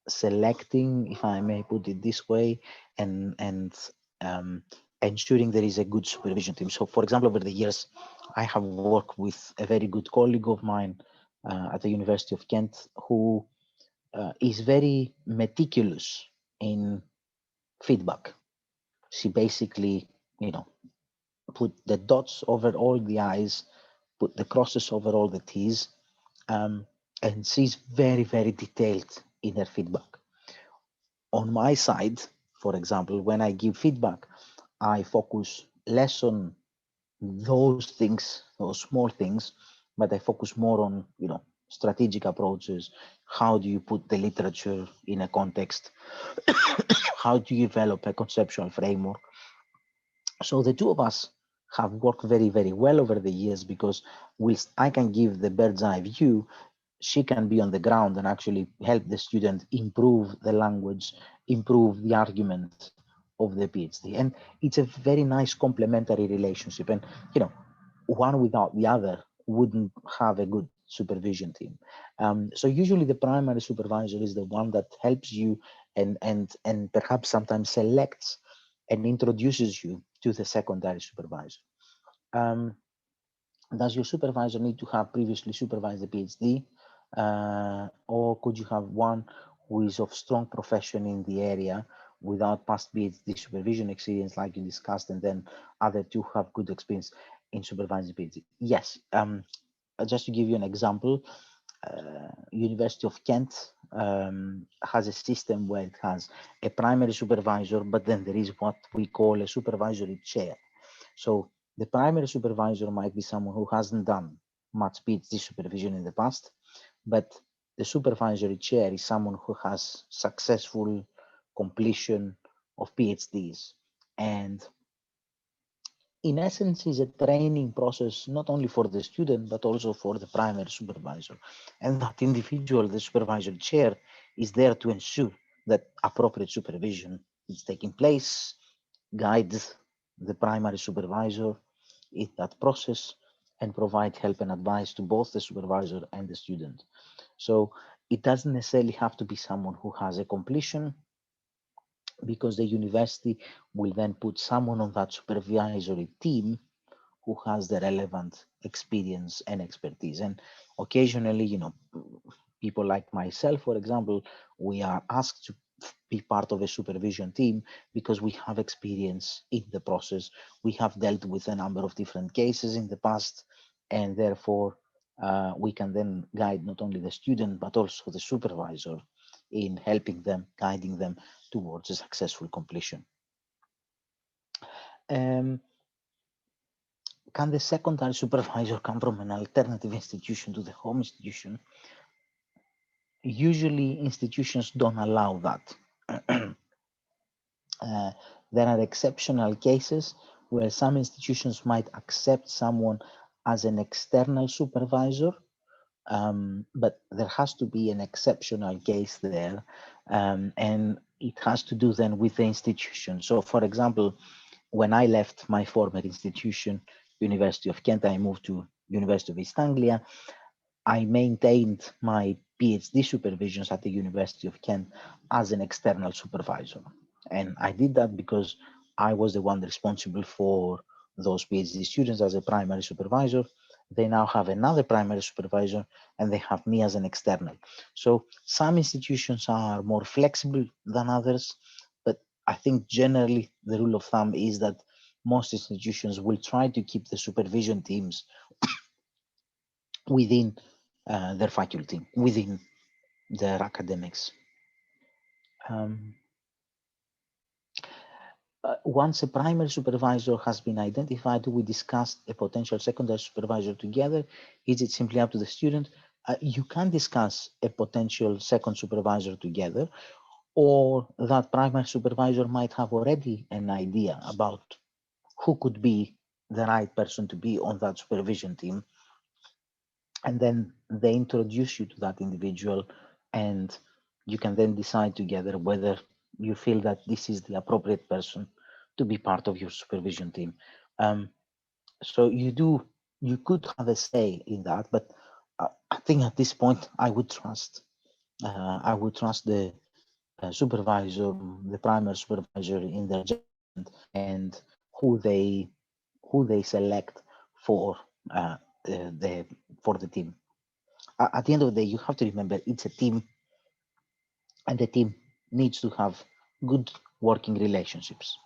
selecting, if I may put it this way, and ensuring there is a good supervision team. So for example, over the years, I have worked with a very good colleague of mine at the University of Kent, who is very meticulous in feedback. She basically, put the dots over all the I's, put the crosses over all the T's, and she's very, very detailed in her feedback. On my side, for example, when I give feedback, I focus less on those things, those small things, but I focus more on, strategic approaches. How do you put the literature in a context? How do you develop a conceptual framework? So the two of us have worked very, very well over the years, because whilst I can give the bird's eye view, she can be on the ground and actually help the student improve the language, improve the argument of the PhD. And it's a very nice complementary relationship. And, one without the other wouldn't have a good supervision team. So usually the primary supervisor is the one that helps you and perhaps sometimes selects and introduces you to the secondary supervisor. Does your supervisor need to have previously supervised the PhD? Or could you have one who is of strong profession in the area without past PhD supervision experience, like you discussed, and then other two have good experience in supervising PhD? Yes. Just to give you an example, University of Kent has a system where it has a primary supervisor, but then there is what we call a supervisory chair. So the primary supervisor might be someone who hasn't done much PhD supervision in the past, but the supervisory chair is someone who has successful completion of PhDs. And in essence, is a training process, not only for the student, but also for the primary supervisor. And that individual, the supervisory chair, is there to ensure that appropriate supervision is taking place, guides the primary supervisor in that process, and provide help and advice to both the supervisor and the student. So it doesn't necessarily have to be someone who has a completion, because the university will then put someone on that supervisory team who has the relevant experience and expertise. And occasionally, people like myself, for example, we are asked be part of a supervision team because we have experience in the process. We have dealt with a number of different cases in the past, and therefore we can then guide not only the student but also the supervisor in helping them, guiding them towards a successful completion. Can the secondary supervisor come from an alternative institution to the home institution? Usually institutions don't allow that. There are exceptional cases where some institutions might accept someone as an external supervisor, but there has to be an exceptional case there, and it has to do then with the institution. So, for example, when I left my former institution, University of Kent, I moved to University of East Anglia. I maintained my PhD supervisions at the University of Kent as an external supervisor. And I did that because I was the one responsible for those PhD students as a primary supervisor. They now have another primary supervisor and they have me as an external. So some institutions are more flexible than others, but I think generally the rule of thumb is that most institutions will try to keep the supervision teams within their faculty, within their academics. Once a primary supervisor has been identified, we discuss a potential secondary supervisor together. Is it simply up to the student? You can discuss a potential second supervisor together, or that primary supervisor might have already an idea about who could be the right person to be on that supervision team. And then they introduce you to that individual, and you can then decide together whether you feel that this is the appropriate person to be part of your supervision team. So you could have a say in that, but I think at this point I would trust the supervisor, the primary supervisor, in their judgment and who they select for the team. At the end of the day, you have to remember it's a team, and the team needs to have good working relationships.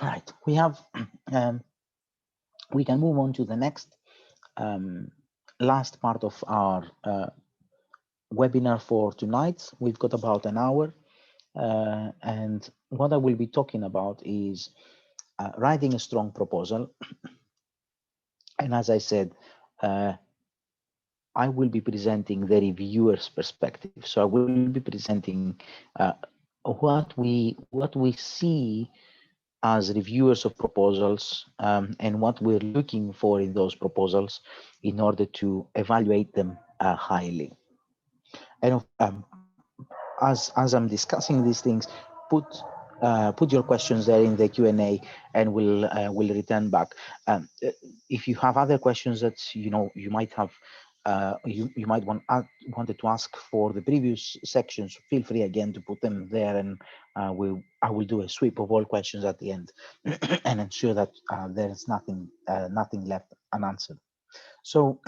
Right, we have we can move on to the next last part of our webinar for tonight. We've got about an hour, and what I will be talking about is writing a strong proposal. And as I said, I will be presenting the reviewer's perspective. So I will be presenting what we see as reviewers of proposals, and what we're looking for in those proposals in order to evaluate them highly. And as I'm discussing these things, put your questions there in the Q&A, and we'll return back. If you have other questions that you might have, you might wanted to ask for the previous sections, feel free again to put them there, and I will do a sweep of all questions at the end and ensure that there is nothing left unanswered. So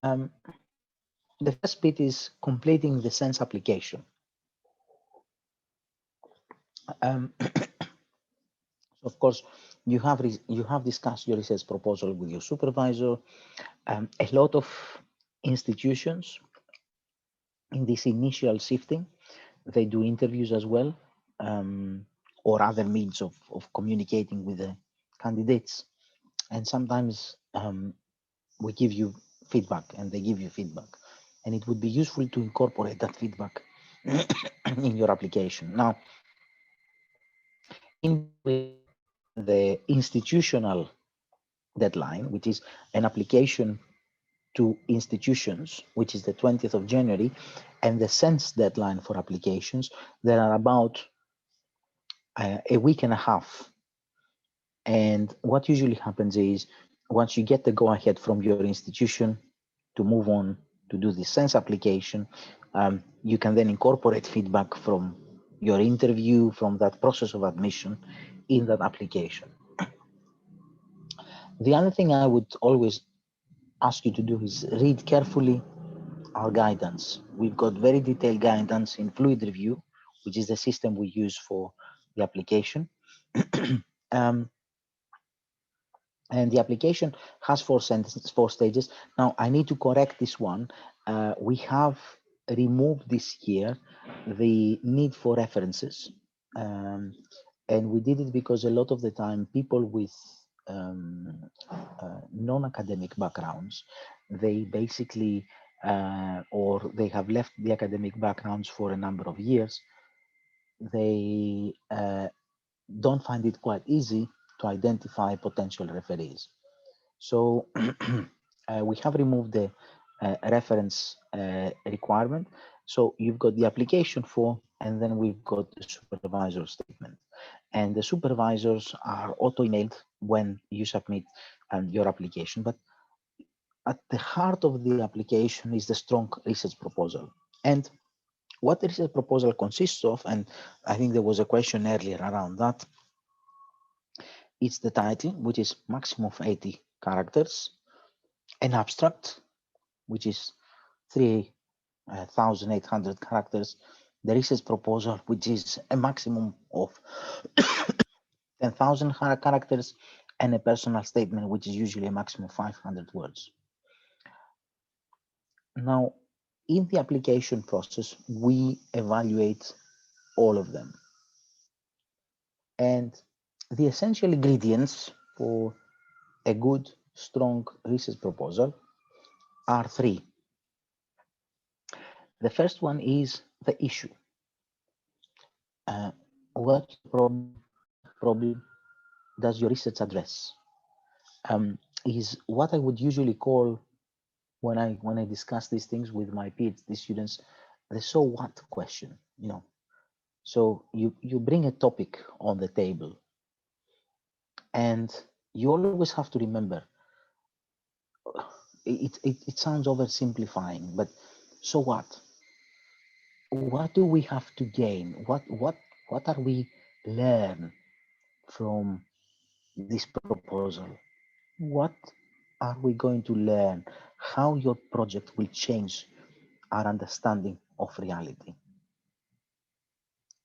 the first bit is completing the SeNSS application. Of course, you have discussed your research proposal with your supervisor. A lot of institutions in this initial sifting, they do interviews as well, or other means of communicating with the candidates. And sometimes we give you feedback and they give you feedback. And it would be useful to incorporate that feedback in your application. Now, in the institutional deadline, which is an application to institutions, which is the 20th of January, and the SeNSS deadline for applications, there are about a week and a half. And what usually happens is, once you get the go-ahead from your institution to move on to do the SeNSS application, you can then incorporate feedback from your interview, from that process of admission in that application. The other thing I would always ask you to do is read carefully our guidance. We've got very detailed guidance in Fluid Review, which is the system we use for the application. And the application has four stages. Now, I need to correct this one. We have removed this year the need for references. And we did it because a lot of the time people with non-academic backgrounds, they basically, or they have left the academic backgrounds for a number of years, they don't find it quite easy to identify potential referees. So we have removed the reference requirement. So you've got the application form, and then we've got the supervisor statement. And the supervisors are auto-emailed when you submit your application. But at the heart of the application is the strong research proposal. And what the research proposal consists of, and I think there was a question earlier around that, it's the title, which is maximum of 80 characters, an abstract, which is 3,800 characters, the research proposal, which is a maximum of 10,000 characters, and a personal statement, which is usually a maximum of 500 words. Now, in the application process, we evaluate all of them. And the essential ingredients for a good, strong research proposal are three. The first one is the issue. What problem does your research address? Is what I would usually call, when I discuss these things with my PhD students, the so what question. So you bring a topic on the table, and you always have to remember, it sounds oversimplifying, but so what? What do we have to gain? What are we learn from this proposal? What are we going to learn? How your project will change our understanding of reality?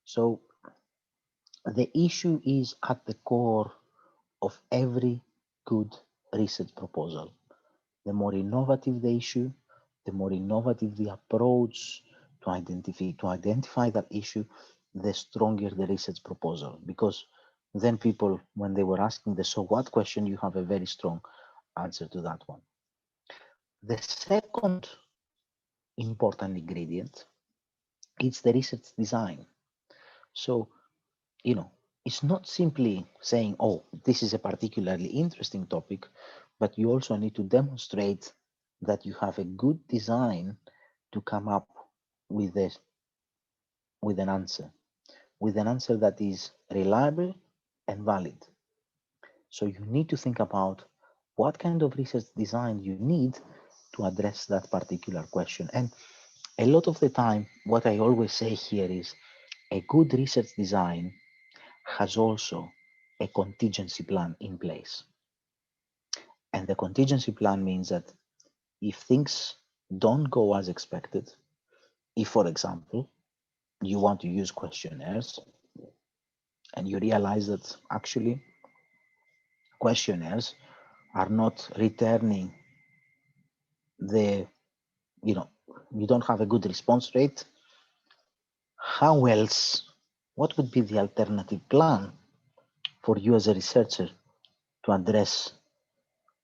So the issue is at the core of every good research proposal. The more innovative the issue, the more innovative the approach to identify that issue, the stronger the research proposal. Because then people, when they were asking the so what question, you have a very strong answer to that one. The second important ingredient is the research design. So, it's not simply saying, oh, this is a particularly interesting topic, but you also need to demonstrate that you have a good design to come up with an answer that is reliable and valid. So you need to think about what kind of research design you need to address that particular question. And a lot of the time, what I always say here is a good research design has also a contingency plan in place. And the contingency plan means that if things don't go as expected, if, for example, you want to use questionnaires and you realize that actually questionnaires are not returning you don't have a good response rate, how else, what would be the alternative plan for you as a researcher to address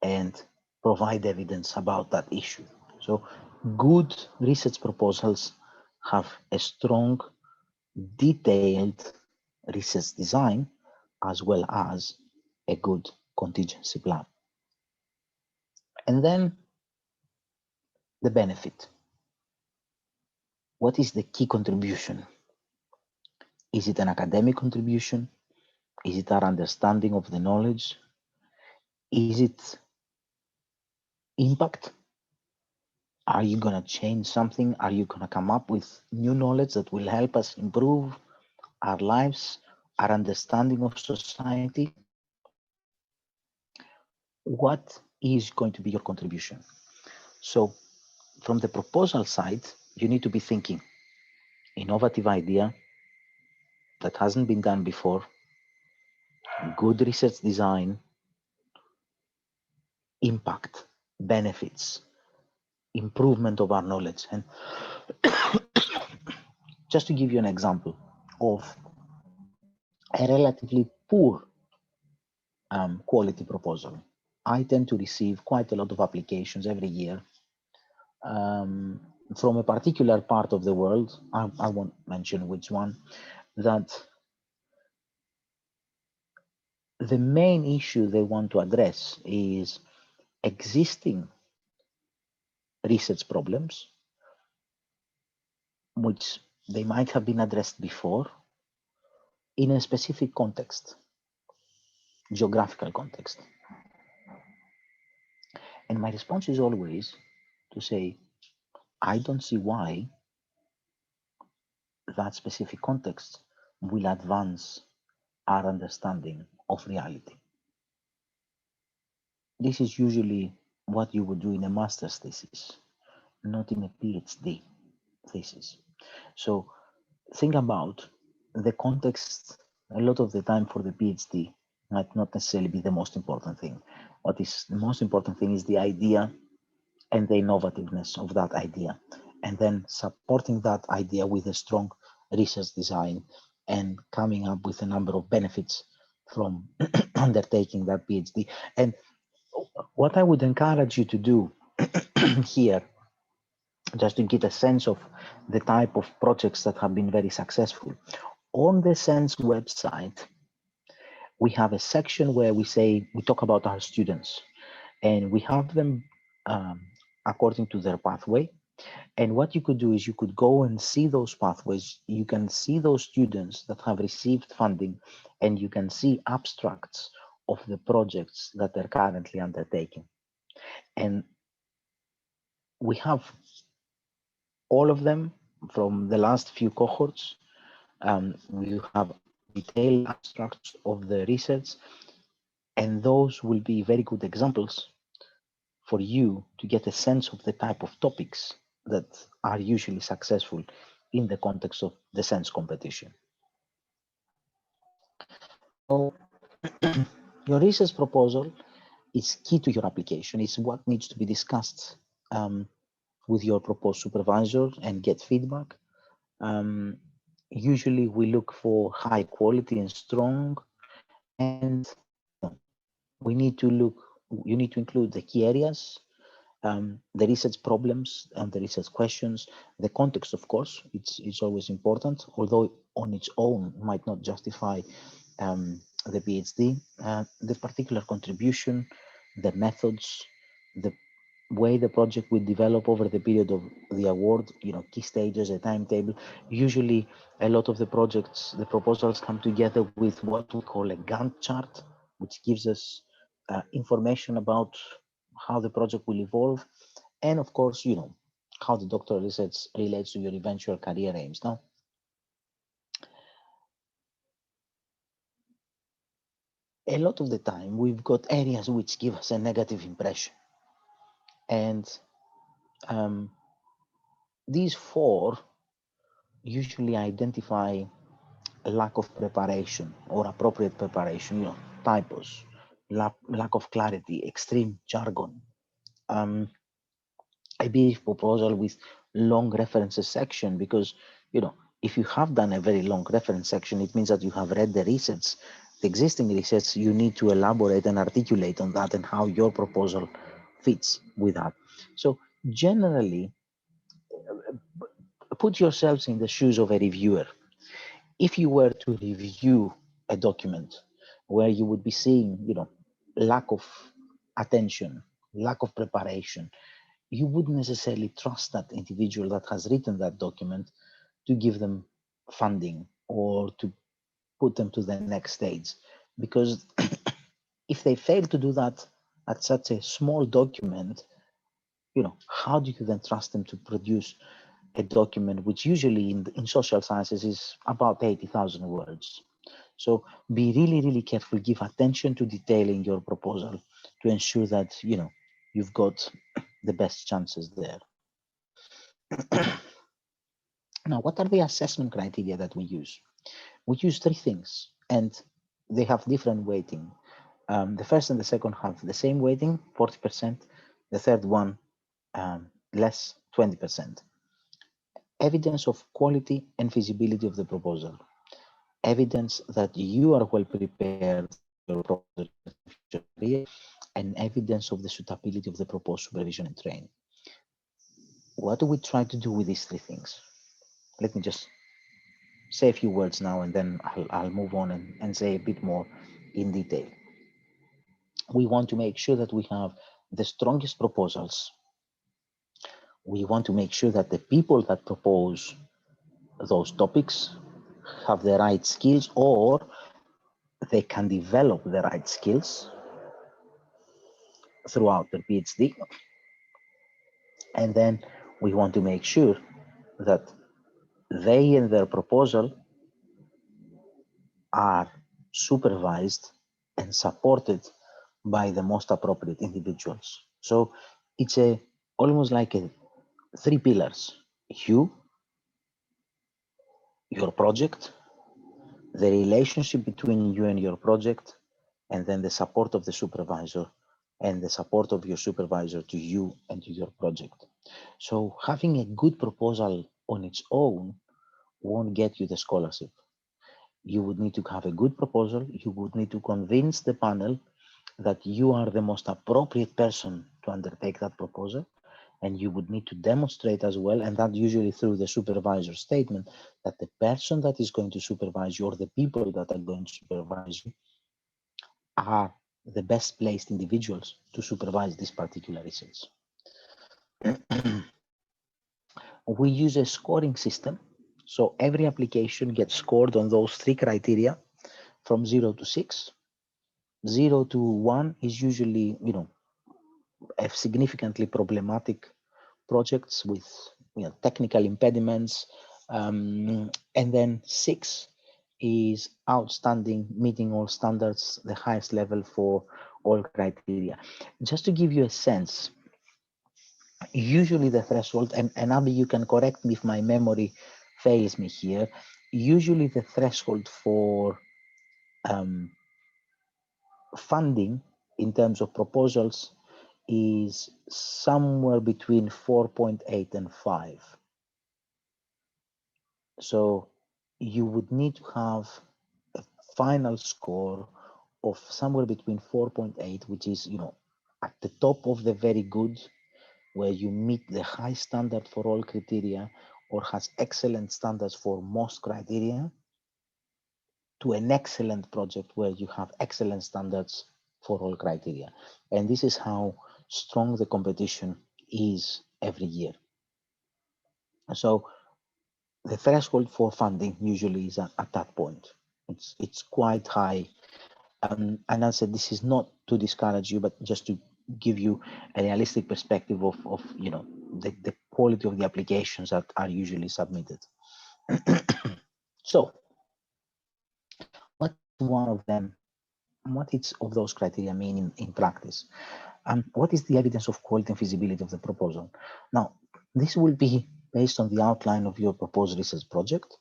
and provide evidence about that issue? So good research proposals have a strong, detailed research design as well as a good contingency plan. And then the benefit. What is the key contribution? Is it an academic contribution? Is it our understanding of the knowledge? Is it impact? Are you going to change something? Are you going to come up with new knowledge that will help us improve our lives, our understanding of society? What is going to be your contribution? So from the proposal side, you need to be thinking innovative idea that hasn't been done before, good research design, impact, benefits, improvement of our knowledge. And just to give you an example of a relatively poor quality proposal, I tend to receive quite a lot of applications every year from a particular part of the world. I won't mention which one, that the main issue they want to address is existing research problems, which they might have been addressed before in a specific context, geographical context. And my response is always to say, I don't see why that specific context will advance our understanding of reality. This is usually what you would do in a master's thesis, not in a PhD thesis. So think about the context. A lot of the time for the PhD might not necessarily be the most important thing. What is the most important thing is the idea and the innovativeness of that idea, and then supporting that idea with a strong research design and coming up with a number of benefits from undertaking that PhD. And what I would encourage you to do here, just to get a sense of the type of projects that have been very successful, on the SeNSS website, we have a section where we talk about our students, and we have them according to their pathway. And what you could do is you could go and see those pathways. You can see those students that have received funding, and you can see abstracts of the projects that they're currently undertaking. And we have all of them from the last few cohorts. We have detailed abstracts of the research, and those will be very good examples for you to get a sense of the type of topics that are usually successful in the context of the SeNSS competition. So your research proposal is key to your application. It's what needs to be discussed with your proposed supervisor and get feedback. Usually we look for high quality and strong, and you need to include the key areas, the research problems and the research questions, the context, of course, it's always important, although on its own might not justify the PhD, the particular contribution, the methods, the way the project will develop over the period of the award, key stages, a timetable. Usually a lot of the projects, the proposals come together with what we call a Gantt chart, which gives us information about how the project will evolve, and of course, how the doctoral research relates to your eventual career aims. Now, a lot of the time, we've got areas which give us a negative impression. And these four usually identify a lack of preparation or appropriate preparation, typos, lack of clarity, extreme jargon, a brief proposal with long references section, because, if you have done a very long reference section, it means that you have read the research, the existing research. You need to elaborate and articulate on that and how your proposal fits with that. So generally, put yourselves in the shoes of a reviewer. If you were to review a document where you would be seeing, lack of attention, lack of preparation, you wouldn't necessarily trust that individual that has written that document to give them funding or to put them to the next stage. Because if they fail to do that at such a small document, how do you then trust them to produce a document which usually in social sciences is about 80,000 words? So be really, really careful, give attention to detail in your proposal to ensure that, you've got the best chances there. Now, what are the assessment criteria that we use? We use three things, and they have different weighting. The first and the second have the same weighting, 40%. The third one, less, 20%. Evidence of quality and feasibility of the proposal. Evidence that you are well prepared for your proposal and evidence of the suitability of the proposed supervision and training. What do we try to do with these three things? Let me just say a few words now, and then I'll move on and say a bit more in detail. We want to make sure that we have the strongest proposals. We want to make sure that the people that propose those topics have the right skills, or they can develop the right skills throughout their PhD. And then we want to make sure that they and their proposal are supervised and supported by the most appropriate individuals. So it's almost like three pillars: you, your project, the relationship between you and your project, and then the support of the supervisor and the support of your supervisor to you and to your project. So having a good proposal on its own won't get you the scholarship. You would need to have a good proposal. You would need to convince the panel that you are the most appropriate person to undertake that proposal. And you would need to demonstrate as well, and that usually through the supervisor statement, that the person that is going to supervise you, or the people that are going to supervise you, are the best placed individuals to supervise this particular research. We use a scoring system. So every application gets scored on those three criteria from 0 to 6. 0 to 1 is usually, a significantly problematic projects with technical impediments, and then 6 is outstanding, meeting all standards, the highest level for all criteria. Just to give you a sense, usually the threshold, and Abby, you can correct me if my memory fails me here, usually the threshold for funding in terms of proposals is somewhere between 4.8 and 5. So you would need to have a final score of somewhere between 4.8, which is, at the top of the very good, where you meet the high standard for all criteria or has excellent standards for most criteria, to an excellent project where you have excellent standards for all criteria. And this is how strong the competition is every year. So the threshold for funding usually is at that point. It's quite high. And I said, this is not to discourage you, but just to give you a realistic perspective of the quality of the applications that are usually submitted. So what one of them, what each of those criteria mean in practice? What is the evidence of quality and feasibility of the proposal? Now, this will be based on the outline of your proposed research project.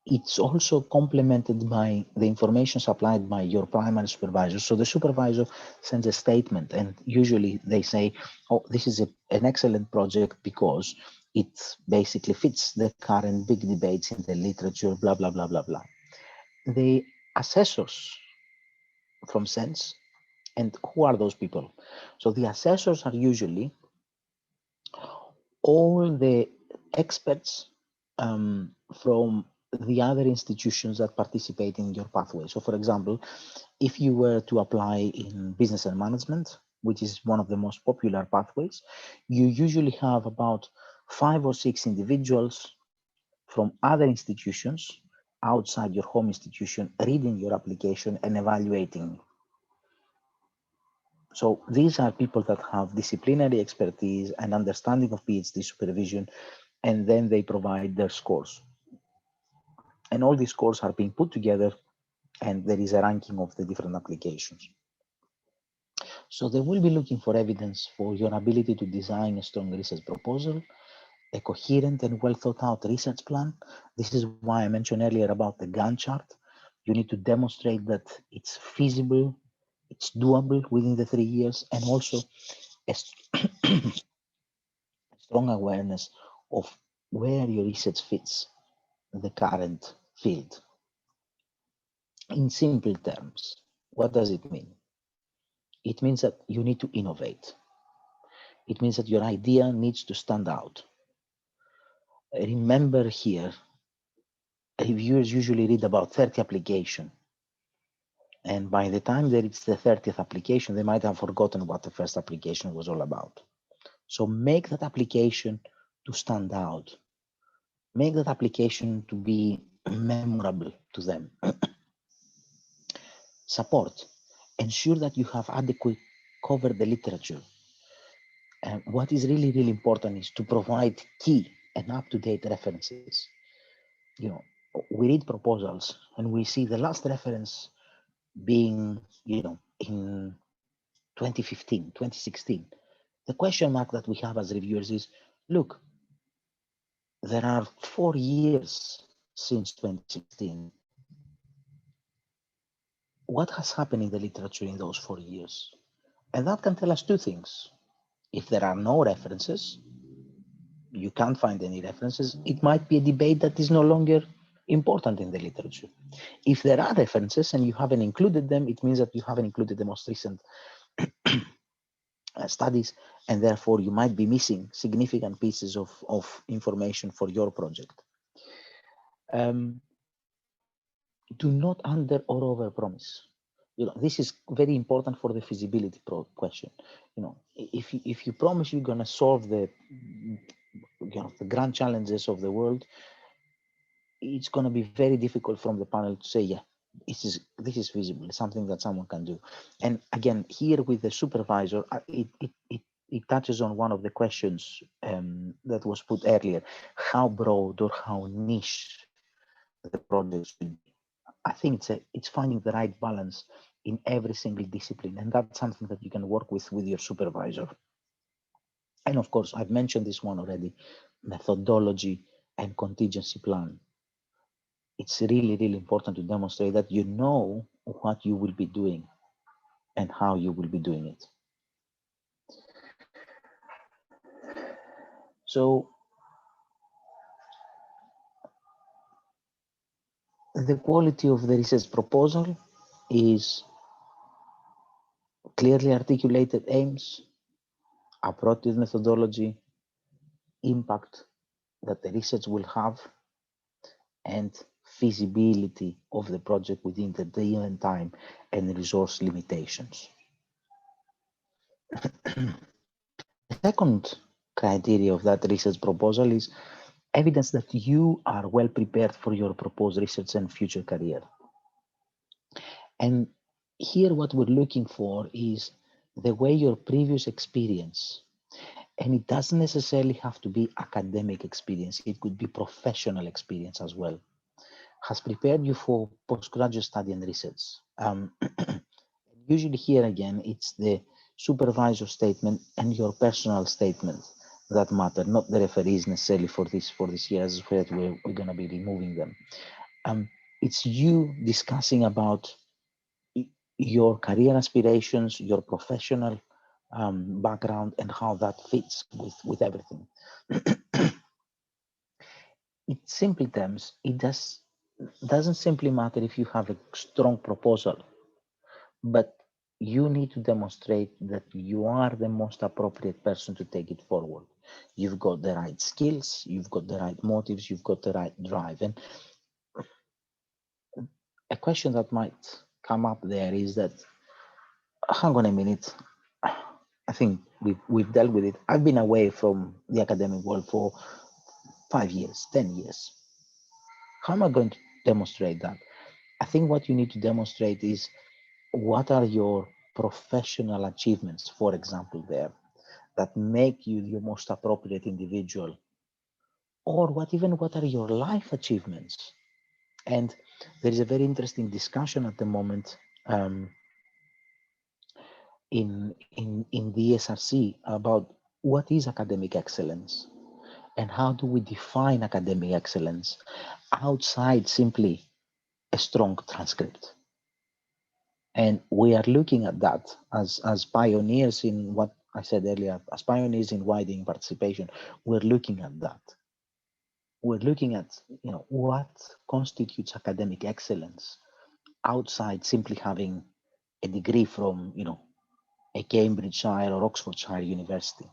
It's also complemented by the information supplied by your primary supervisor. So the supervisor sends a statement, and usually they say, oh, this is an excellent project because it basically fits the current big debates in the literature, blah, blah, blah, blah, blah. The assessors from SeNSS, and who are those people? So the assessors are usually all the experts from the other institutions that participate in your pathway. So for example, if you were to apply in business and management, which is one of the most popular pathways, you usually have about 5 or 6 individuals from other institutions outside your home institution reading your application and evaluating. So these are people that have disciplinary expertise and understanding of PhD supervision, and then they provide their scores. And all these scores are being put together, and there is a ranking of the different applications. So they will be looking for evidence for your ability to design a strong research proposal, a coherent and well thought out research plan. This is why I mentioned earlier about the Gantt chart. You need to demonstrate that it's feasible, it's doable within the 3 years, and also a strong awareness of where your research fits the current field. In simple terms, what does it mean? It means that you need to innovate. It means that your idea needs to stand out. Remember here, reviewers usually read about 30 applications. And by the time they reach the 30th application, they might have forgotten what the first application was all about. So make that application to stand out. Make that application to be memorable to them. Support. Ensure that you have adequately covered the literature. And what is really, really important is to provide key and up-to-date references. You know, we read proposals and we see the last reference being, you know, in 2015, 2016. The question mark that we have as reviewers is, look, there are 4 years since 2016. What has happened in the literature in those 4 years? And that can tell us two things. If there are no references, you can't find any references, it might be a debate that is no longer important in the literature. If there are references and you haven't included them, it means that you haven't included the most recent studies, and therefore you might be missing significant pieces of information for your project. Do not under or over promise. You know, this is very important for the feasibility question. You know, if you promise you're going to solve the, you know, the grand challenges of the world, it's going to be very difficult from the panel to say, yeah, this is feasible, it's something that someone can do. And again, here with the supervisor, it touches on one of the questions that was put earlier: how broad or how niche the project should be. I think it's finding the right balance in every single discipline, and that's something that you can work with your supervisor. And of course, I've mentioned this one already: methodology and contingency plan. It's really, really important to demonstrate that you know what you will be doing and how you will be doing it. So the quality of the research proposal is clearly articulated aims, appropriate methodology, impact that the research will have, and feasibility of the project within the given time and resource limitations. The second criteria of that research proposal is evidence that you are well prepared for your proposed research and future career. And here what we're looking for is the way your previous experience, and it doesn't necessarily have to be academic experience, it could be professional experience as well, has prepared you for postgraduate study and research. Usually here again, it's the supervisor statement and your personal statement that matter, not the referees necessarily for this year, as we're going to be removing them. It's you discussing about your career aspirations, your professional background, and how that fits with everything. In simple terms, it doesn't simply matter if you have a strong proposal, but you need to demonstrate that you are the most appropriate person to take it forward. You've got the right skills, you've got the right motives, you've got the right drive. And a question that might come up there is that, hang on a minute, I think we've dealt with it. I've been away from the academic world for 5 years, 10 years. How am I going to demonstrate that? I think what you need to demonstrate is what are your professional achievements, for example, there, that make you your most appropriate individual, or what are your life achievements? And there is a very interesting discussion at the moment in the ESRC about what is academic excellence and how do we define academic excellence outside simply a strong transcript. And we are looking at that as pioneers in what I said earlier, as pioneers in widening participation. We're looking at that. We're looking at, you know, what constitutes academic excellence outside simply having a degree from, you know, a Cambridgeshire or Oxfordshire university.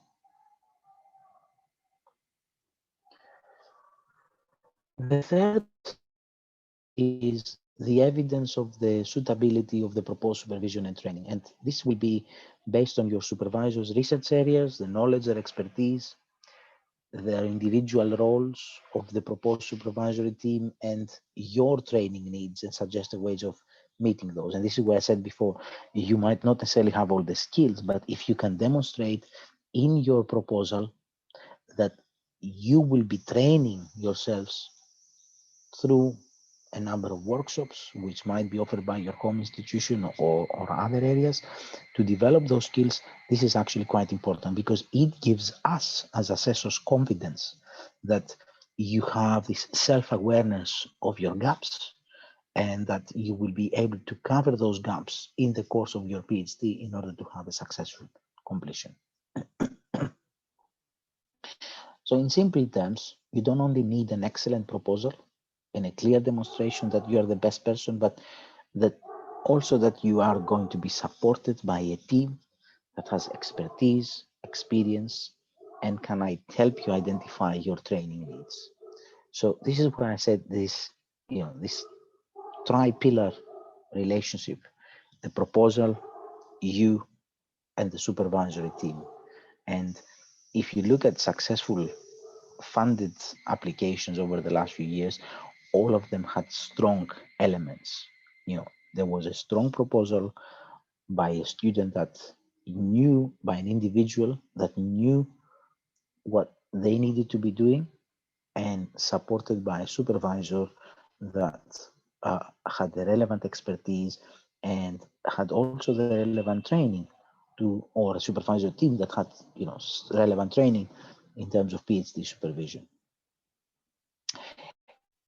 The third is the evidence of the suitability of the proposed supervision and training. And this will be based on your supervisor's research areas, the knowledge, their expertise, their individual roles of the proposed supervisory team, and your training needs and suggested ways of meeting those. And this is where I said before, you might not necessarily have all the skills, but if you can demonstrate in your proposal that you will be training yourselves through a number of workshops, which might be offered by your home institution or other areas, to develop those skills, this is actually quite important because it gives us as assessors confidence that you have this self-awareness of your gaps and that you will be able to cover those gaps in the course of your PhD in order to have a successful completion. So in simple terms, you don't only need an excellent proposal and a clear demonstration that you are the best person, but that also that you are going to be supported by a team that has expertise, experience, and can help you identify your training needs. So this is where I said this, you know, this tri-pillar relationship, the proposal, you, and the supervisory team. And if you look at successful funded applications over the last few years, all of them had strong elements. You know, there was a strong proposal by a student that knew, by an individual that knew what they needed to be doing, and supported by a supervisor that had the relevant expertise and had also the relevant training to, or a supervisor team that had, you know, relevant training in terms of PhD supervision.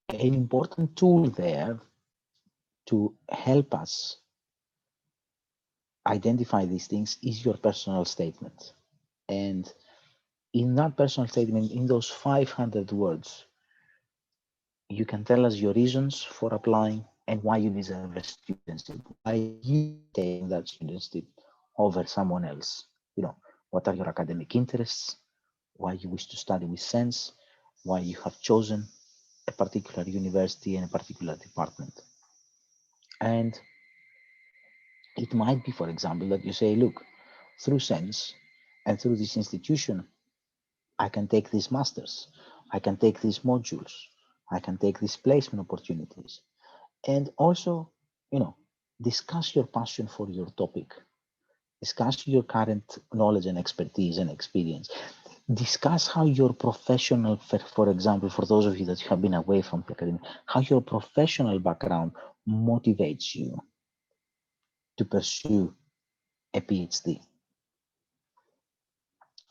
An important tool there to help us identify these things is your personal statement. And in that personal statement, in those 500 words, you can tell us your reasons for applying and why you deserve a studentship, why you take that studentship over someone else. You know, what are your academic interests, why you wish to study with SeNSS, why you have chosen a particular university and a particular department. And it might be, for example, that you say, look, through SeNSS and through this institution, I can take these masters, I can take these modules, I can take these placement opportunities. And also, you know, discuss your passion for your topic, discuss your current knowledge and expertise and experience, discuss how your professional, for example, for those of you that have been away from the academy, how your professional background motivates you to pursue a PhD.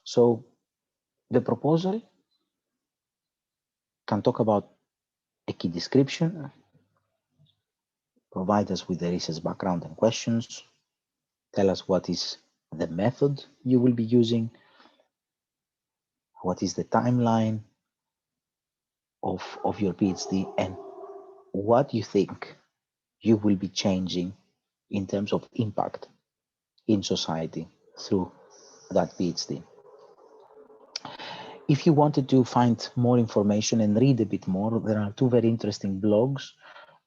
So the proposal can talk about a key description, provide us with the research background and questions, tell us what is the method you will be using, what is the timeline of your PhD, and what you think you will be changing in terms of impact in society through that PhD. If you wanted to find more information and read a bit more, there are two very interesting blogs.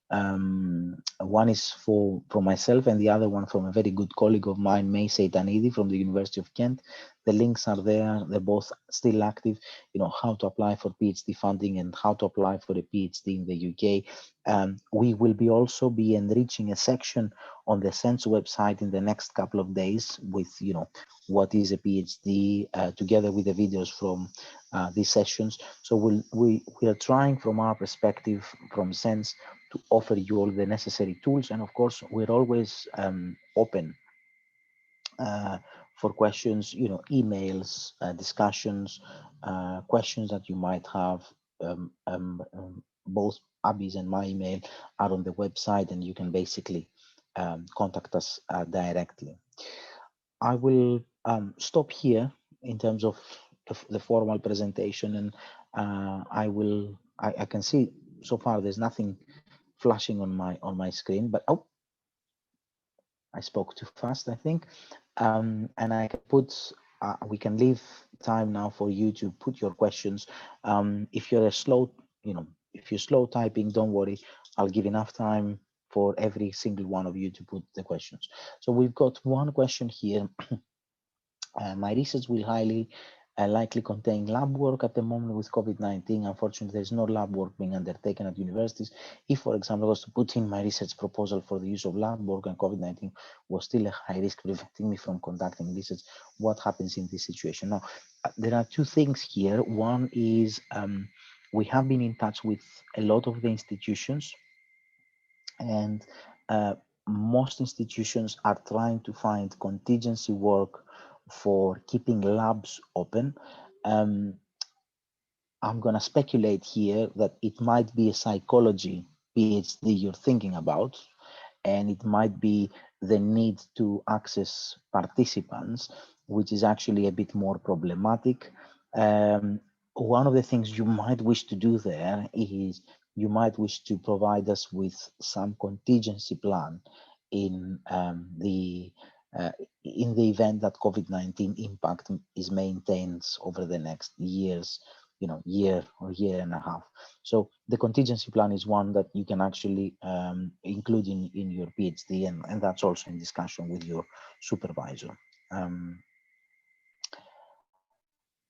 One is from myself and the other one from a very good colleague of mine, May Seitanidi from the University of Kent. The links are there. They're both still active. You know, how to apply for PhD funding and how to apply for a PhD in the UK. We will be also be enriching a section on the SeNSS website in the next couple of days with, you know, what is a PhD, together with the videos from these sessions. So we are trying from our perspective from SeNSS to offer you all the necessary tools, and of course we're always open for questions, emails, discussions, questions that you might have. Both Abby's and my email are on the website, and you can basically contact us directly. I will stop here in terms of the formal presentation, and I can see so far there's nothing flashing on my screen, but oh, I spoke too fast, I think. And I can put, we can leave time now for you to put your questions. If you're if you're slow typing, don't worry. I'll give enough time for every single one of you to put the questions. So we've got one question here. My research will highly likely contain lab work at the moment with COVID-19. Unfortunately, there's no lab work being undertaken at universities. If, for example, I was to put in my research proposal for the use of lab work and COVID-19 was still a high risk preventing me from conducting research, what happens in this situation? Now, there are two things here. One is we have been in touch with a lot of the institutions, and most institutions are trying to find contingency work for keeping labs open. I'm going to speculate here that it might be a psychology PhD you're thinking about, and it might be the need to access participants, which is actually a bit more problematic. One of the things you might wish to do there is you might wish to provide us with some contingency plan in the event that COVID-19 impact is maintained over the next years, year or year and a half. So the contingency plan is one that you can actually include in your PhD, and that's also in discussion with your supervisor.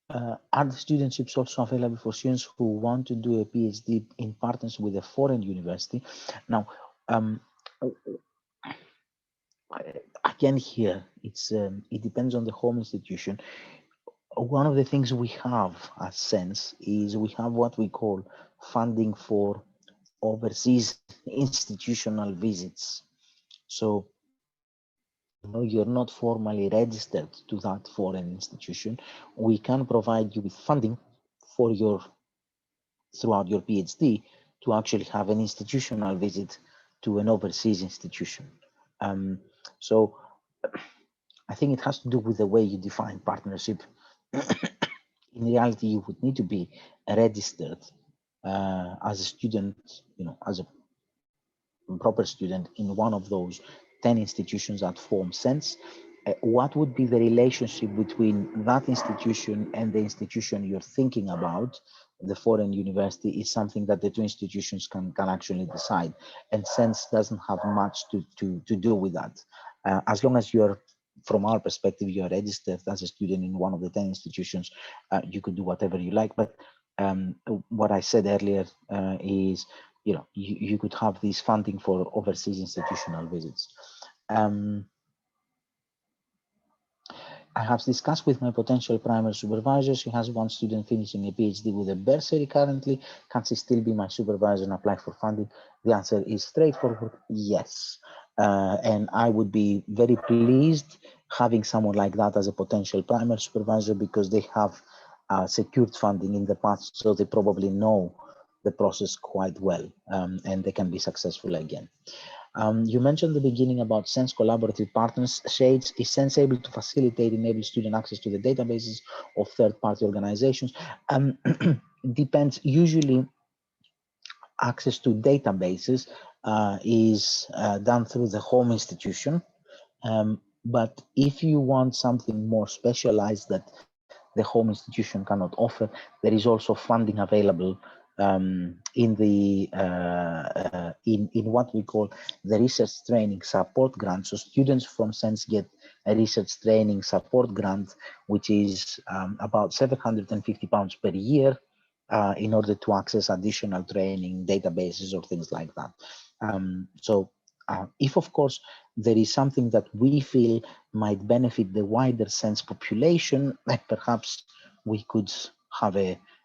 Are the studentships also available for students who want to do a PhD in partnership with a foreign university? Now, again, here it depends on the home institution. One of the things we have at SeNSS is we have what we call funding for overseas institutional visits. So, you're not formally registered to that foreign institution. We can provide you with funding for throughout your PhD to actually have an institutional visit to an overseas institution. So I think it has to do with the way you define partnership. In reality, you would need to be registered as a student, as a proper student in one of those 10 institutions that form SeNSS. What would be the relationship between that institution and the institution you're thinking about, the foreign university, is something that the two institutions can actually decide. And SeNSS doesn't have much to do with that. As long as you're, from our perspective, you're registered as a student in one of the 10 institutions, you could do whatever you like. But what I said earlier is, you could have this funding for overseas institutional visits. I have discussed with my potential primary supervisor. She has one student finishing a PhD with a bursary currently. Can she still be my supervisor and apply for funding? The answer is straightforward, yes. And I would be very pleased having someone like that as a potential primary supervisor, because they have secured funding in the past, so they probably know the process quite well, and they can be successful again. You mentioned at the beginning about SeNSS collaborative partners. Shades, is SeNSS able to facilitate, enable student access to the databases of third-party organizations? Depends. Usually, access to databases is done through the home institution. But if you want something more specialized that the home institution cannot offer, there is also funding available in the in what we call the research training support grant. So students from SeNSS get a research training support grant, which is about £750 per year, in order to access additional training, databases, or things like that. If, of course, there is something that we feel might benefit the wider SeNSS population, perhaps we could have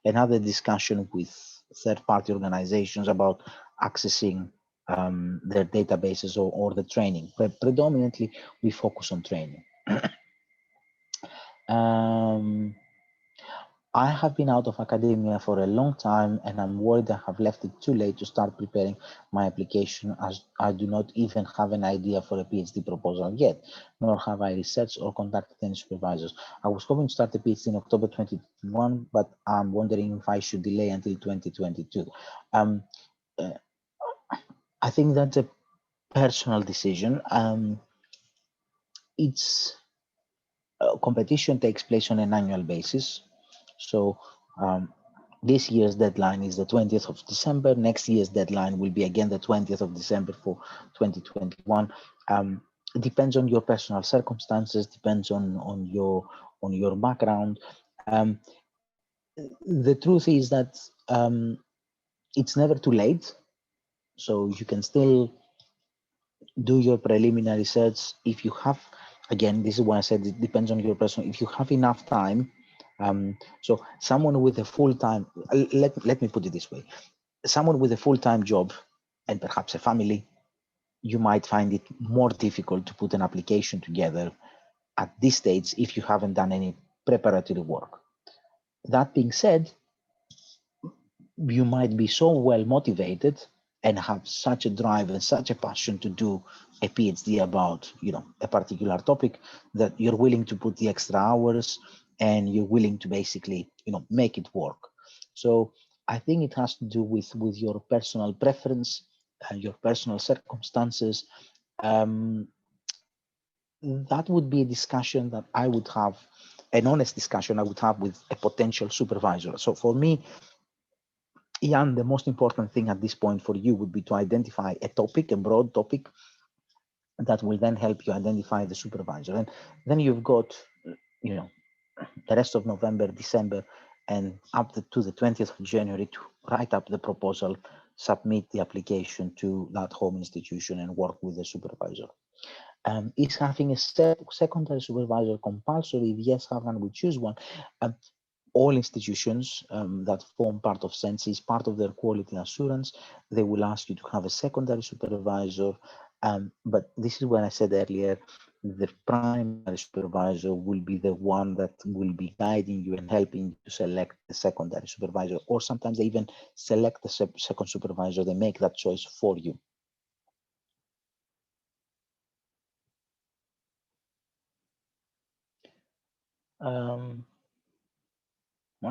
another discussion with third-party organizations about accessing their databases or the training. But predominantly, we focus on training. I have been out of academia for a long time, and I'm worried I have left it too late to start preparing my application, as I do not even have an idea for a PhD proposal yet, nor have I researched or contacted any supervisors. I was hoping to start a PhD in October 2021, but I'm wondering if I should delay until 2022. I think that's a personal decision. It's competition takes place on an annual basis. So this year's deadline is the 20th of December. Next year's deadline will be again the 20th of December for 2021. It depends on your personal circumstances, depends on your background. The truth is that it's never too late. So you can still do your preliminary research if you have. Again, this is why I said it depends on your person. If you have enough time, so someone with a full-time, let me put it this way, someone with a full-time job and perhaps a family, you might find it more difficult to put an application together at this stage if you haven't done any preparatory work. That being said, you might be so well motivated and have such a drive and such a passion to do a PhD about, a particular topic, that you're willing to put the extra hours and you're willing to basically, make it work. So I think it has to do with your personal preference and your personal circumstances. That would be a discussion that I would have, an honest discussion I would have with a potential supervisor. So for me, Ian, the most important thing at this point for you would be to identify a topic, a broad topic, that will then help you identify the supervisor. And then you've got, the rest of November, December, and up to the 20th of January to write up the proposal, submit the application to that home institution, and work with the supervisor. Is having a secondary supervisor compulsory? If yes, how can we choose one? All institutions that form part of SeNSS, part of their quality assurance, they will ask you to have a secondary supervisor. But this is what I said earlier, the primary supervisor will be the one that will be guiding you and helping you to select the secondary supervisor, or sometimes they even select the second supervisor, they make that choice for you. Well,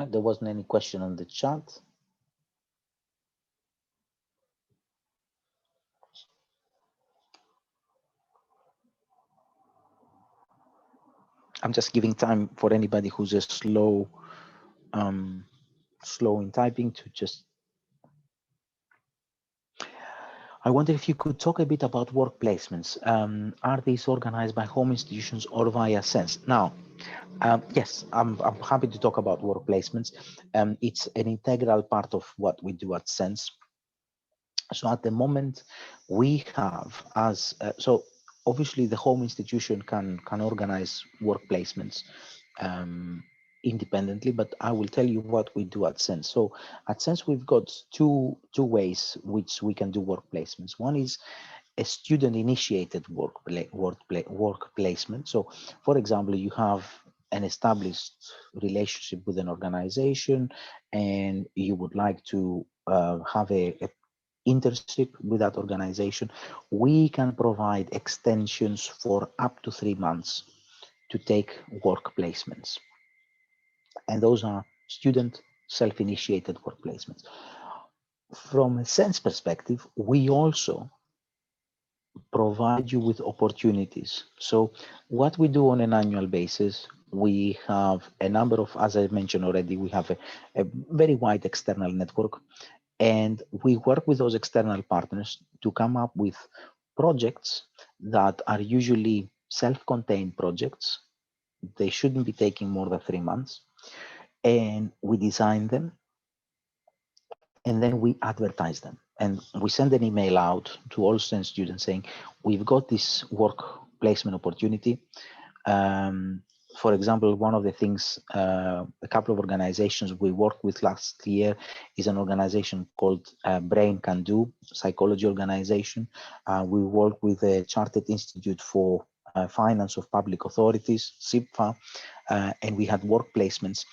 there wasn't any question on the chat. I'm just giving time for anybody who's a slow in typing to just. I wonder if you could talk a bit about work placements. Are these organized by home institutions or via SeNSS? Now, yes, I'm happy to talk about work placements. It's an integral part of what we do at SeNSS. So at the moment, we have so obviously the home institution can organize work placements independently, but I will tell you what we do at SeNSS. So at SeNSS, we've got two ways which we can do work placements. One is a student-initiated work placement. So, for example, you have an established relationship with an organization, and you would like to have a internship with that organization. We can provide extensions for up to 3 months to take work placements. And those are student self-initiated work placements. From a SeNSS perspective, we also provide you with opportunities. So what we do on an annual basis, we have a number of, as I mentioned already, we have a very wide external network, and we work with those external partners to come up with projects that are usually self-contained projects. They shouldn't be taking more than 3 months. And we design them, and then we advertise them. And we send an email out to all SeNSS students saying, we've got this work placement opportunity. For example, one of the things, a couple of organizations we worked with last year is an organization called Brain Can Do, psychology organization. We work with the Chartered Institute for finance of public authorities, SIPFA, and we had work placements.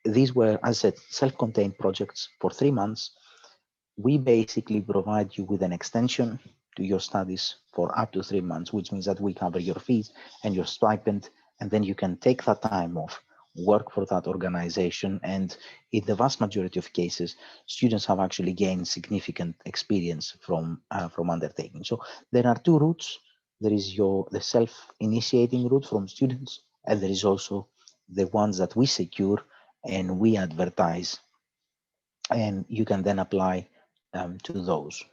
These were, as I said, self-contained projects for 3 months. We basically provide you with an extension to your studies for up to 3 months, which means that we cover your fees and your stipend, and then you can take that time off, work for that organization, and in the vast majority of cases, students have actually gained significant experience from undertaking. So there are 2 routes. There is the self-initiating route from students, and there is also the ones that we secure and we advertise, and you can then apply to those.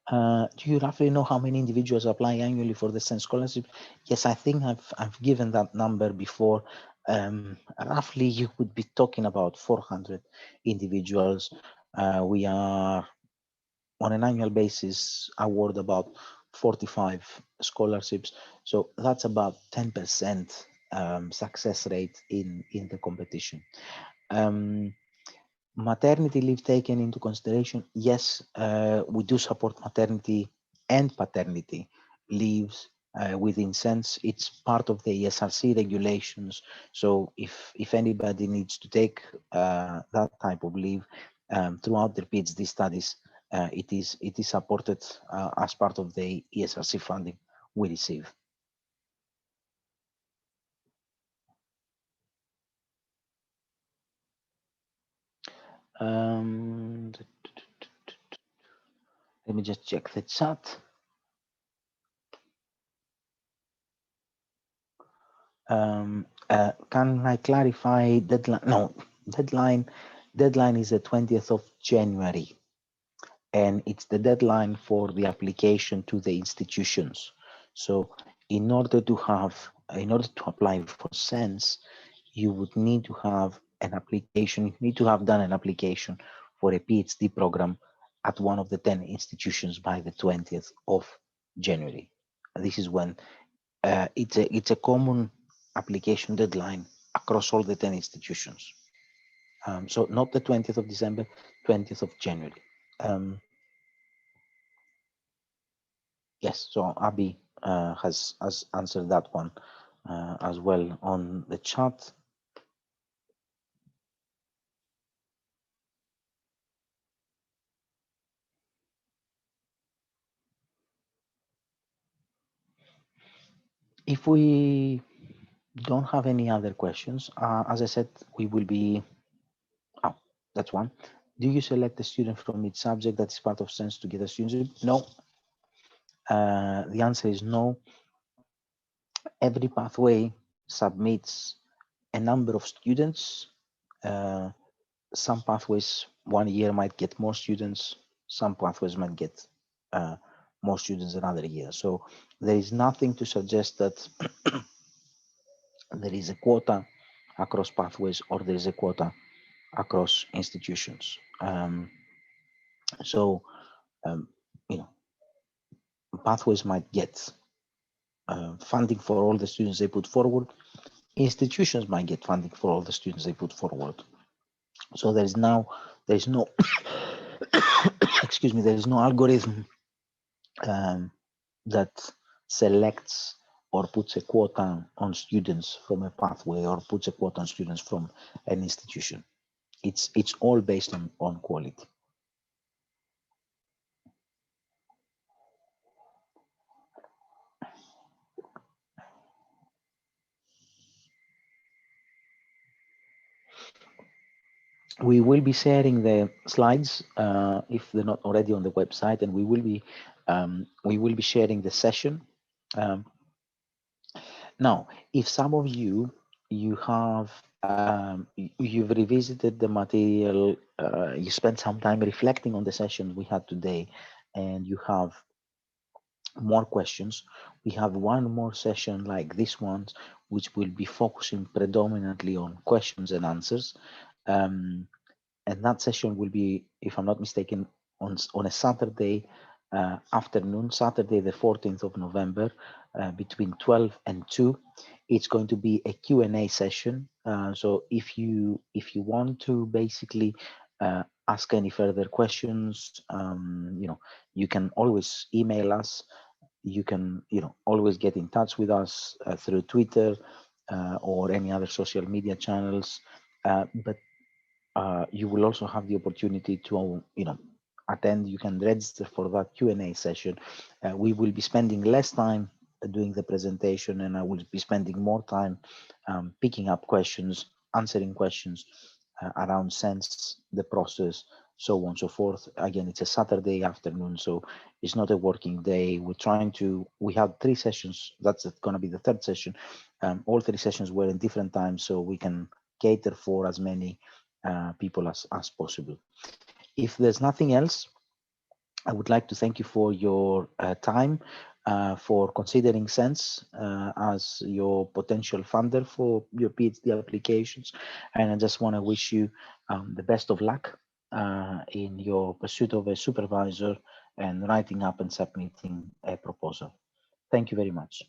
Do you roughly know how many individuals apply annually for the SeNSS scholarship? Yes, I think I've given that number before. Roughly, you would be talking about 400 individuals. We are on an annual basis award about 45 scholarships, so that's about 10% success rate in the competition. Maternity leave taken into consideration, yes, we do support maternity and paternity leaves within SeNSS. It's part of the ESRC regulations. So if anybody needs to take that type of leave throughout their PhD studies, it is supported as part of the ESRC funding we receive. Let me just check the chat. Can I clarify deadline? No, deadline is the 20th of January, and it's the deadline for the application to the institutions. So in order to apply for SeNSS, you would need to have an application. You need to have done an application for a PhD program at one of the 10 institutions by the 20th of January. This is when it's a common application deadline across all the 10 institutions. So not the 20th of December, 20th of January. Yes, so Abby has answered that one as well on the chat. If we don't have any other questions, as I said, we will be, oh, that's one. Do you select a student from each subject that is part of SeNSS to get a student? No. The answer is no. Every pathway submits a number of students. Some pathways 1 year might get more students. Some pathways might get more students another year. So there is nothing to suggest that there is a quota across pathways or there is a quota across institutions. You know, pathways might get funding for all the students they put forward. Institutions might get funding for all the students they put forward. So there is no excuse me, there is no algorithm that selects or puts a quota on students from a pathway or puts a quota on students from an institution. It's all based on quality. We will be sharing the slides if they're not already on the website, and we will be sharing the session. Now, if some of you have you've revisited the material, you spent some time reflecting on the session we had today, and you have more questions, we have one more session like this one, which will be focusing predominantly on questions and answers. And that session will be, if I'm not mistaken, on a Saturday afternoon, Saturday the 14th of November, between 12 and 2. It's going to be a Q&A session. So if you want to basically ask any further questions, you know, you can always email us. you can, always get in touch with us through Twitter or any other social media channels. But you will also have the opportunity to, attend. You can register for that Q&A session. We will be spending less time doing the presentation, and I will be spending more time picking up questions, answering questions around SeNSS, the process, so on and so forth. Again, it's a Saturday afternoon, so it's not a working day. We had 3 sessions. That's going to be the 3rd session. All 3 sessions were in different times, so we can cater for as many people as possible. If there's nothing else, I would like to thank you for your time, for considering SeNSS as your potential funder for your PhD applications. And I just want to wish you the best of luck in your pursuit of a supervisor and writing up and submitting a proposal. Thank you very much.